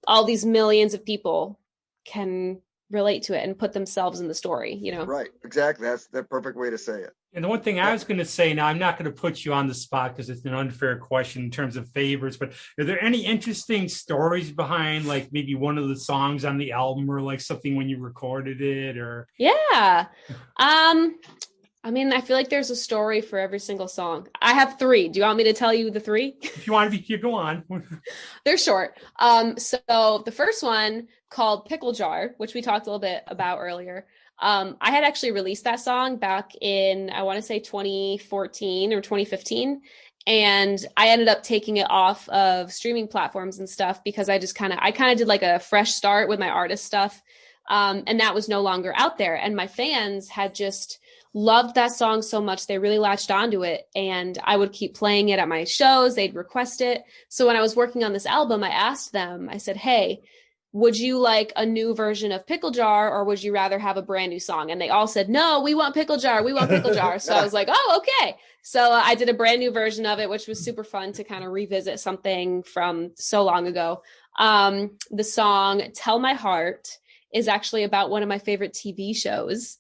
all these millions of people can relate to it and put themselves in the story. Right. Exactly. That's the perfect way to say it. And the one thing I was going to say, now I'm not going to put you on the spot because it's an unfair question in terms of favorites, but are there any interesting stories behind like maybe one of the songs on the album, or like something when you recorded it? Or Yeah. I mean, I feel like there's a story for every single song. I have 3. Do you want me to tell you the 3? If you want to you go on. They're short. So the first one, called Pickle Jar, which we talked a little bit about earlier. I had actually released that song back in, I want to say 2014 or 2015. And I ended up taking it off of streaming platforms and stuff because I kind of did like a fresh start with my artist stuff. And that was no longer out there. And my fans had just loved that song so much. They really latched onto it, and I would keep playing it at my shows. They'd request it. So when I was working on this album, I asked them, I said, hey, would you like a new version of Pickle Jar, or would you rather have a brand new song? And they all said, no, we want Pickle Jar. We want Pickle Jar. So I was like, oh, okay. So I did a brand new version of it, which was super fun to kind of revisit something from so long ago. The song Tell My Heart is actually about one of my favorite TV shows.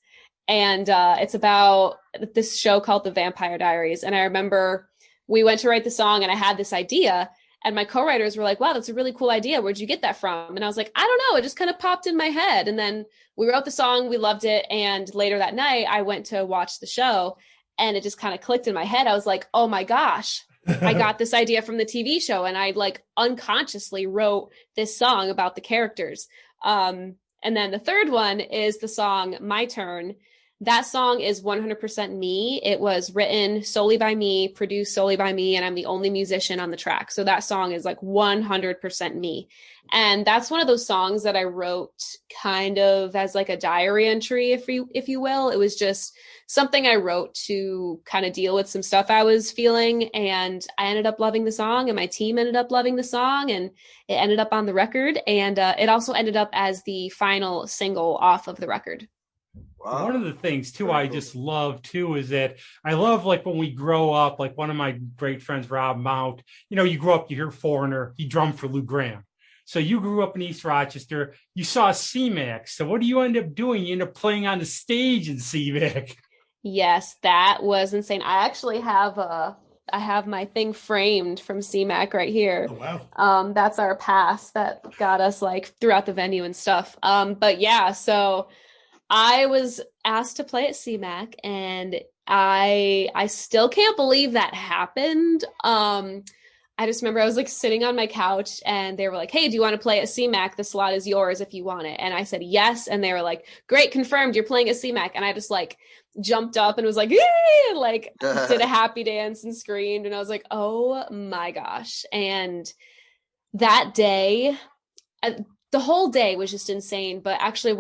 And it's about this show called The Vampire Diaries. And I remember we went to write the song, and I had this idea, and my co-writers were like, wow, that's a really cool idea. Where'd you get that from? And I was like, I don't know. It just kind of popped in my head. And then we wrote the song, we loved it. And later that night, I went to watch the show, and it just kind of clicked in my head. I was like, oh my gosh, I got this idea from the TV show. And I like unconsciously wrote this song about the characters. And then the third one is the song My Turn. That song is 100% me. It was written solely by me, produced solely by me, and I'm the only musician on the track. So that song is like 100% me. And that's one of those songs that I wrote kind of as like a diary entry, if you will. It was just something I wrote to kind of deal with some stuff I was feeling, and I ended up loving the song, and my team ended up loving the song, and it ended up on the record, and it also ended up as the final single off of the record. Wow. One of the things too, Very I cool. just love too, is that I love like when we grow up, like one of my great friends, Rob Mount, you grow up, you hear Foreigner, he drummed for Lou Gramm. So you grew up in East Rochester, you saw CMAC. So what do you end up doing? You end up playing on the stage in CMAC. Yes, that was insane. I actually have my thing framed from CMAC right here. Oh, wow. That's our pass that got us like throughout the venue and stuff. But yeah, so I was asked to play at CMAC, and I still can't believe that happened. I just remember I was like sitting on my couch, and they were like, hey, do you want to play at CMAC? The slot is yours if you want it. And I said yes. And they were like, great, confirmed, you're playing at CMAC. And I just like jumped up and was like, yay! Like did a happy dance and screamed. And I was like, oh my gosh. And that day, the whole day was just insane. But actually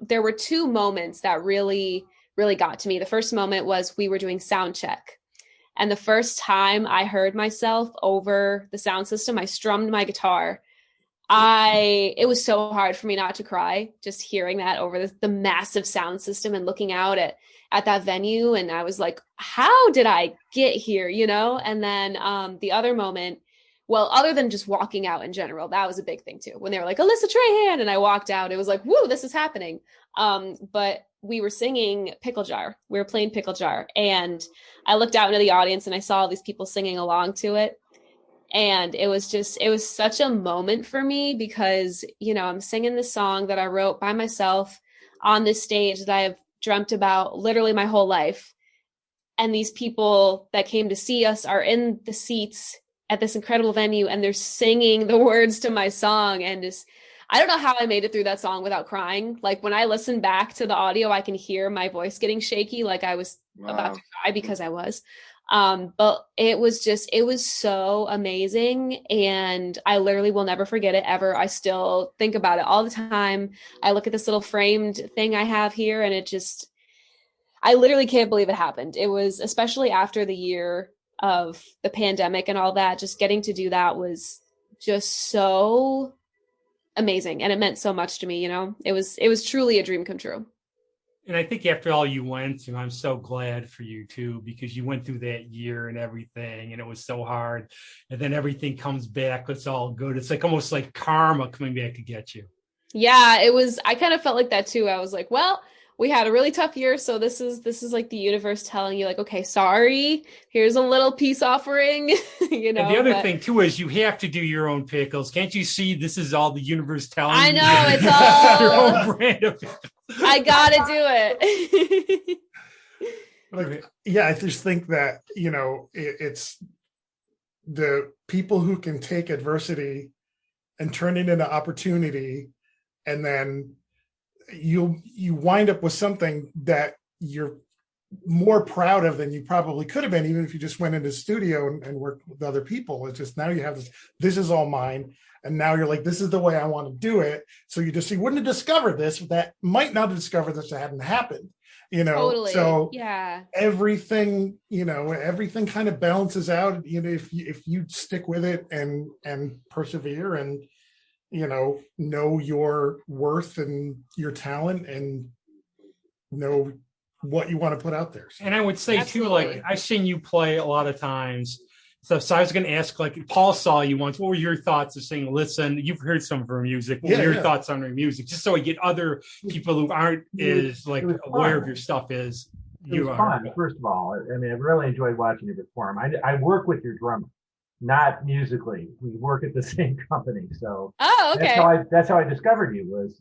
there were 2 moments that really, really got to me. The first moment was we were doing sound check. And the first time I heard myself over the sound system, I strummed my guitar. It was so hard for me not to cry, just hearing that over the massive sound system and looking out at that venue. And I was like, how did I get here? And then the other moment well, other than just walking out in general, that was a big thing too. When they were like, Alyssa Trahan, and I walked out, it was like, whoa, this is happening. But we were singing Pickle Jar. We were playing Pickle Jar. And I looked out into the audience and I saw all these people singing along to it. And it was such a moment for me because, I'm singing this song that I wrote by myself on this stage that I have dreamt about literally my whole life. And these people that came to see us are in the seats at this incredible venue and they're singing the words to my song. And just, I don't know how I made it through that song without crying. Like when I listen back to the audio, I can hear my voice getting shaky. Like I was about to cry because I was. But it was so amazing. And I literally will never forget it ever. I still think about it all the time. I look at this little framed thing I have here and I literally can't believe it happened. It was, especially after the year of the pandemic and all that, just getting to do that was just so amazing. And it meant so much to me, it was truly a dream come true. And I think after all you went through, I'm so glad for you too, because you went through that year and everything, and it was so hard. And then everything comes back. It's all good. It's like almost like karma coming back to get you. Yeah, it was. I kind of felt like that too. I was like, well, we had a really tough year. So this is like the universe telling you like, okay, sorry, here's a little peace offering, And the other thing too is you have to do your own pickles. Can't you see this is all the universe telling you? I know, it's all your own brand of pickles. I gotta do it. Yeah, I just think that, it's the people who can take adversity and turn it into opportunity, and then you wind up with something that you're more proud of than you probably could have been, even if you just went into the studio and worked with other people. It's just now you have this is all mine. And now you're like, this is the way I want to do it. So you wouldn't have discovered this, that might not have discovered this, that hadn't happened, Totally. So yeah, everything kind of balances out, if you stick with it and persevere and, know your worth and your talent and know what you want to put out there. And I would say Absolutely. too, like I've seen you play a lot of times. So I was going to ask, like Paul saw you once. What were your thoughts of saying, listen, you've heard some of her music. What were your thoughts on her music? Just so we get other people who aren't as like aware of your stuff as you are. Fun, first of all. I mean, I really enjoyed watching you perform. I work with your drummer, not musically. We work at the same company. So okay. That's how I discovered you was,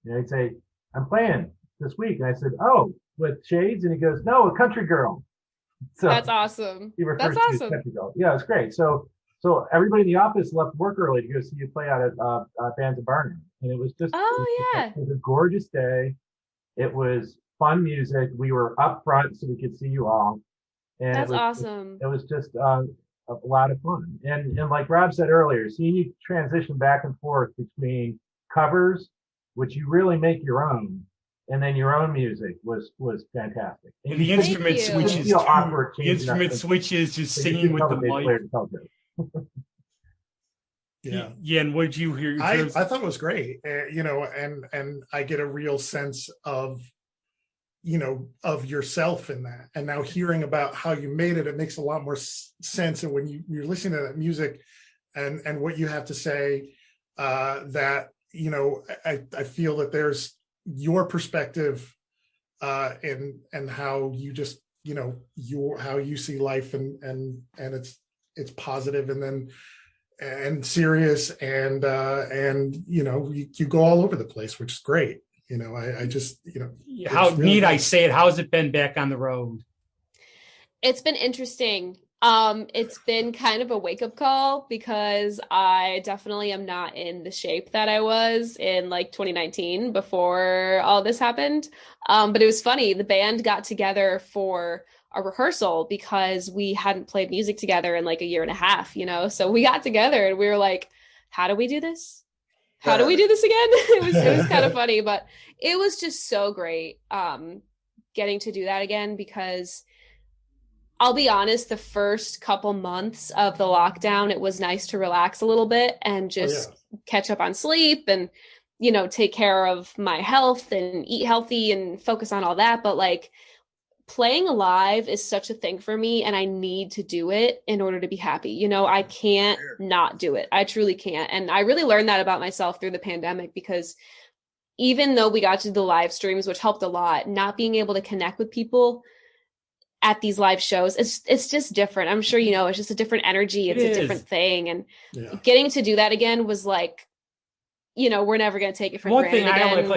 he'd say, I'm playing this week. And I said, oh, with Shades? And he goes, no, a country girl. So that's awesome. That's awesome. Yeah, it's great. So everybody in the office left work early to go see you play out at Bands of Barnum, and it was just it was a gorgeous day. It was fun music. We were up front so we could see you all, and that's awesome. It was just a lot of fun. And like Rob said earlier, seeing you transition back and forth between covers, which you really make your own, and then your own music was fantastic. And the instrument switches. The instrument switches, just singing with the mic. Yeah. And what did you hear? I thought it was great. And I get a real sense of, of yourself in that. And now hearing about how you made it, it makes a lot more sense. And when you're listening to that music and what you have to say, that, I feel that there's your perspective and how you just how you see life and it's positive and serious and you go all over the place, which is great. I just how really neat. I say it. How has it been back on the road? It's been interesting. It's been kind of a wake-up call because I definitely am not in the shape that I was in like 2019 before all this happened. But it was funny. The band got together for a rehearsal because we hadn't played music together in like a year and a half, so we got together and we were like, how do we do this? How do we do this again? It was kind of funny, but it was just so great getting to do that again because I'll be honest, the first couple months of the lockdown, it was nice to relax a little bit and just catch up on sleep and, take care of my health and eat healthy and focus on all that. But like playing live is such a thing for me, and I need to do it in order to be happy. You know, I can't not do it. I truly can't. And I really learned that about myself through the pandemic, because even though we got to do the live streams, which helped a lot, not being able to connect with people at these live shows, it's just different. I'm sure you know, it's just a different energy. It's a different thing. And getting to do that again was like, you know, we're never going to take it for granted again.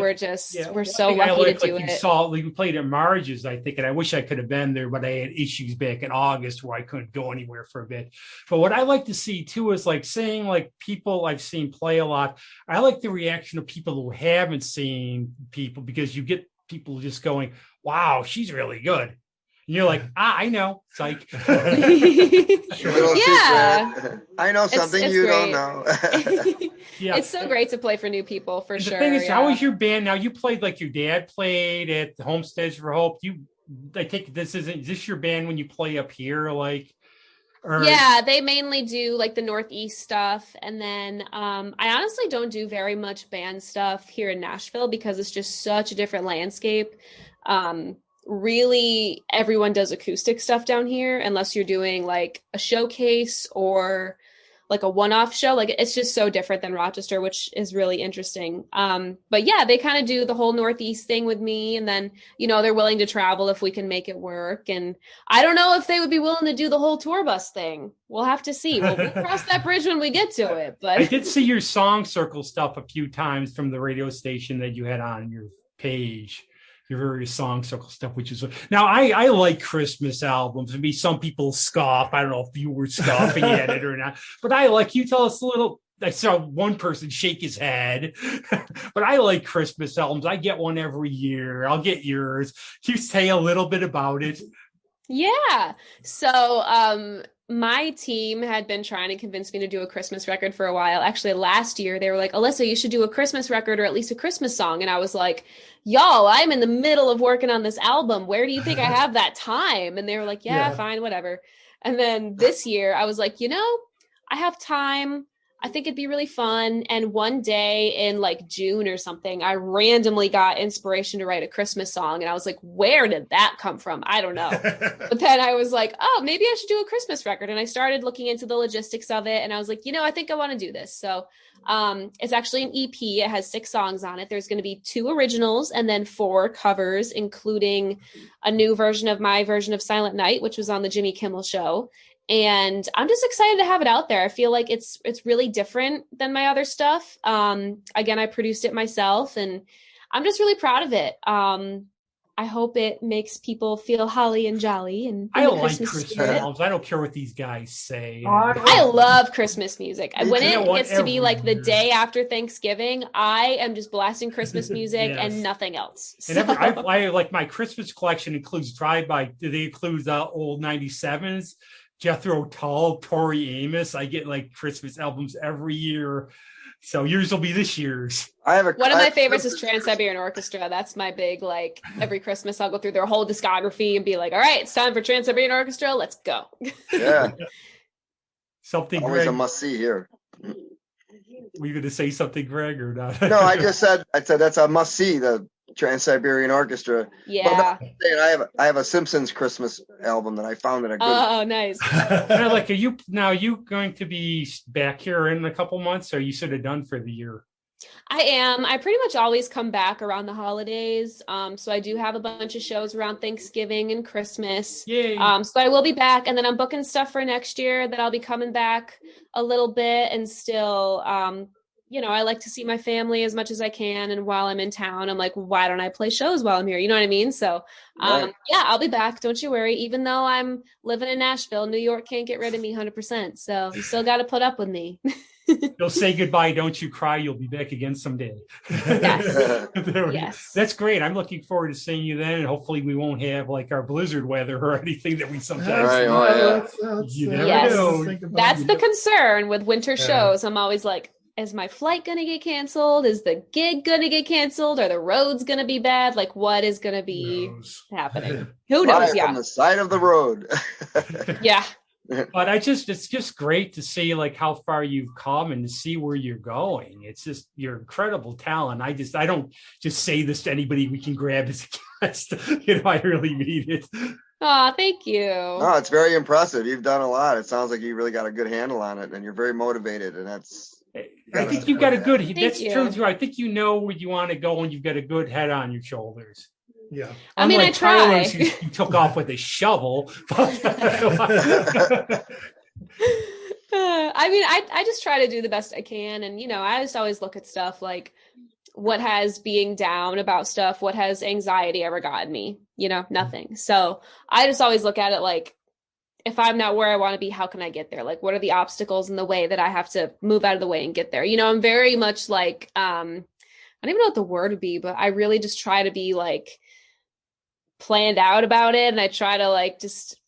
We're so lucky to do it. You saw, we played at Marge's, I think, and I wish I could have been there, but I had issues back in August where I couldn't go anywhere for a bit. But what I like to see too is like seeing like people I've seen play a lot. I like the reaction of people who haven't seen people, because you get people just going, wow, she's really good. And you're like, I know. It's like, I know something it's you great. Don't know. It's so great to play for new people, for sure. The thing is, how is your band now? You played like your dad played at the Homesteads for Hope. I think is this your band when you play up here? Like, yeah, they mainly do like the Northeast stuff, and then I honestly don't do very much band stuff here in Nashville because it's just such a different landscape. Really, everyone does acoustic stuff down here, unless you're doing like a showcase or like a one-off show. Like, it's just so different than Rochester, which is really interesting. But yeah, they kind of do the whole Northeast thing with me, and then, you know, they're willing to travel if we can make it work. And I don't know if they would be willing to do the whole tour bus thing. We'll have to see. We'll cross that bridge when we get to it. But I did see your Song Circle stuff a few times from the radio station that you had on your page. Your various Song Circle stuff, which is now I like Christmas albums. Maybe some people scoff. I don't know if you were scoffing at it or not, but I like. You tell us a little. I saw one person shake his head, but I like Christmas albums. I get one every year. I'll get yours. Can you say a little bit about it? Yeah. So my team had been trying to convince me to do a Christmas record for a while. Actually, last year they were like, Alyssa, you should do a Christmas record or at least a Christmas song. And I was like, y'all, I'm in the middle of working on this album. Where do you think I have that time? And they were like, yeah, fine, whatever. And then this year I was like, you know, I have time. I think it'd be really fun. And one day in like June or something, I randomly got inspiration to write a Christmas song. And I was like, where did that come from? I don't know. But then I was like, oh, maybe I should do a Christmas record. And I started looking into the logistics of it. And I was like, you know, I think I want to do this. So it's actually an EP. It has 6 songs on it. There's going to be 2 originals and then 4 covers, including a new version of my version of Silent Night, which was on the Jimmy Kimmel Show. And I'm just excited to have it out there. I feel like it's really different than my other stuff. Again, I produced it myself, and I'm just really proud of it. I hope it makes people feel holly and jolly. And I like Christmas albums. I don't care what these guys say. I love Christmas music. When it gets to be like the day after Thanksgiving, I am just blasting Christmas music and nothing else. So. And I like my Christmas collection includes drive-by. Do they include the old 97s? Jethro Tull, Tori Amos. I get like Christmas albums every year. So yours will be this year's. One of my favorites is Trans-Siberian Orchestra. That's my big, like, every Christmas I'll go through their whole discography and be like, all right, it's time for Trans-Siberian Orchestra. Let's go. Yeah. Something always Greg, a must-see here. Were you going to say something, Greg, or not? No, I said that's a must-see, the Trans-Siberian Orchestra. Yeah. But I have a Simpsons Christmas album that I found at a good. Oh, nice. Like, are you going to be back here in a couple months, or are you sort of done for the year? I am. I pretty much always come back around the holidays. So I do have a bunch of shows around Thanksgiving and Christmas. Yay. So I will be back, and then I'm booking stuff for next year that I'll be coming back a little bit, and still you know, I like to see my family as much as I can. And while I'm in town, I'm like, why don't I play shows while I'm here? You know what I mean? So, yeah, I'll be back. Don't you worry. Even though I'm living in Nashville, New York can't get rid of me 100%. So you still got to put up with me. You'll say goodbye. Don't you cry. You'll be back again someday. Yes. Yes. That's great. I'm looking forward to seeing you then. And hopefully we won't have like our blizzard weather or anything that we sometimes You never know. That's the concern with winter shows. I'm always like, is my flight going to get canceled? Is the gig going to get canceled? Are the roads going to be bad? Like, what is going to be happening? Who knows? On the side of the road. Yeah. But it's just great to see like how far you've come and to see where you're going. It's just your incredible talent. I don't just say this to anybody we can grab as I really mean it. Oh, thank you. No, it's very impressive. You've done a lot. It sounds like you really got a good handle on it, and you're very motivated, and that's. I think you've got a good. That's you. true too. I think you know where you want to go, and you've got a good head on your shoulders. Yeah. I mean, I try. Tyler's, who took off with a shovel. I mean, I just try to do the best I can. And, I just always look at stuff like what has being down about stuff, what has anxiety ever gotten me? Nothing. So I just always look at it like, if I'm not where I want to be, how can I get there? Like, what are the obstacles in the way that I have to move out of the way and get there? I'm very much like, I don't even know what the word would be, but I really just try to be like planned out about it. And I try to like, just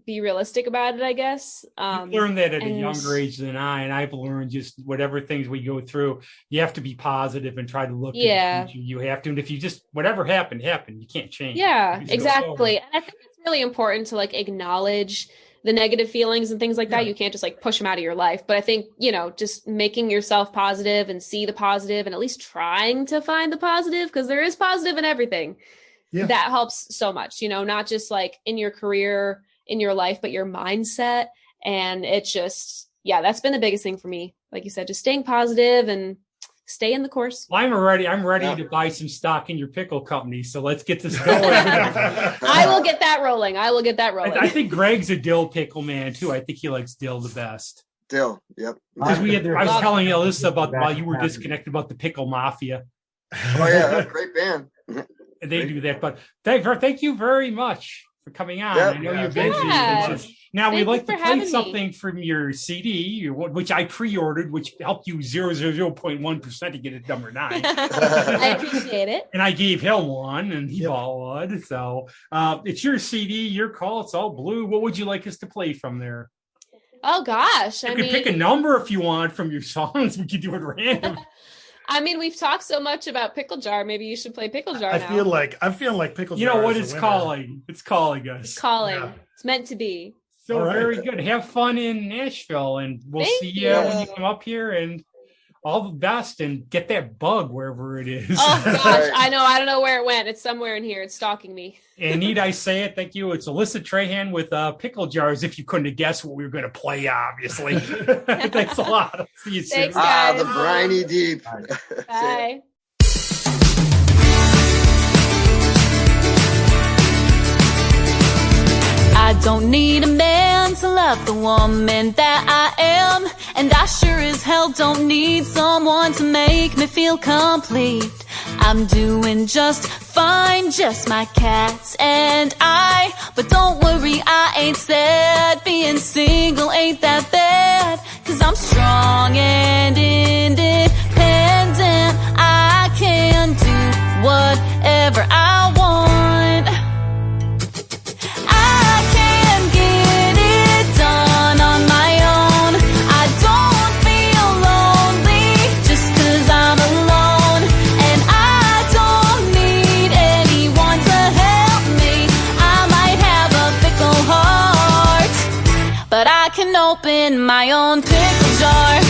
be realistic about it, I guess. You learned that at a younger age than and I've learned just whatever things we go through, you have to be positive and try to look at the future. You have to, and if you just, whatever happened, you can't change. Yeah, exactly. And I think it's really important to like acknowledge the negative feelings and things like that. You can't just like push them out of your life. But I think, just making yourself positive and see the positive and at least trying to find the positive, because there is positive in everything. Yeah. That helps so much, not just like in your career, in your life, but your mindset. And it's just, that's been the biggest thing for me. Like you said, just staying positive and stay in the course. Well, I'm ready to buy some stock in your pickle company. So let's get this going. I will get that rolling. I think Greg's a dill pickle man too. I think he likes dill the best. Dill, yep. Because I was telling Alyssa about while you were disconnected about the Pickle Mafia. Oh yeah, great band. They do that. But thank you very much for coming on. Yep. I know you're busy. Yeah. Now we'd like to play something from your CD, which I pre-ordered, which helped you 0.1% to get it number 9. I appreciate it. And I gave him one, and he bought one. So it's your CD, your call. It's all blue. What would you like us to play from there? Oh gosh, you could pick a number if you want from your songs. We could do it random. I mean, we've talked so much about Pickle Jar. Maybe you should play Pickle Jar now. I'm feeling like Pickle Jar. You know what it's calling? It's calling us. It's calling. Yeah. It's meant to be. So very good. Have fun in Nashville, and we'll see you when you come up here. And all the best, and get that bug wherever it is. Oh gosh, I know. I don't know where it went. It's somewhere in here. It's stalking me. And need I say it? Thank you. It's Alyssa Trahan with Pickle Jars. If you couldn't have guessed what we were going to play, obviously. Thanks a lot. I'll see you soon. Thanks, guys. The briny deep. Bye. I don't need a man to love the woman that I am, and I sure as hell don't need someone to make me feel complete. I'm doing just fine, just my cats and I. But don't worry, I ain't sad. Being single ain't that bad, 'cause I'm strong and independent. I can do whatever I want. But I can open my own pickle jar.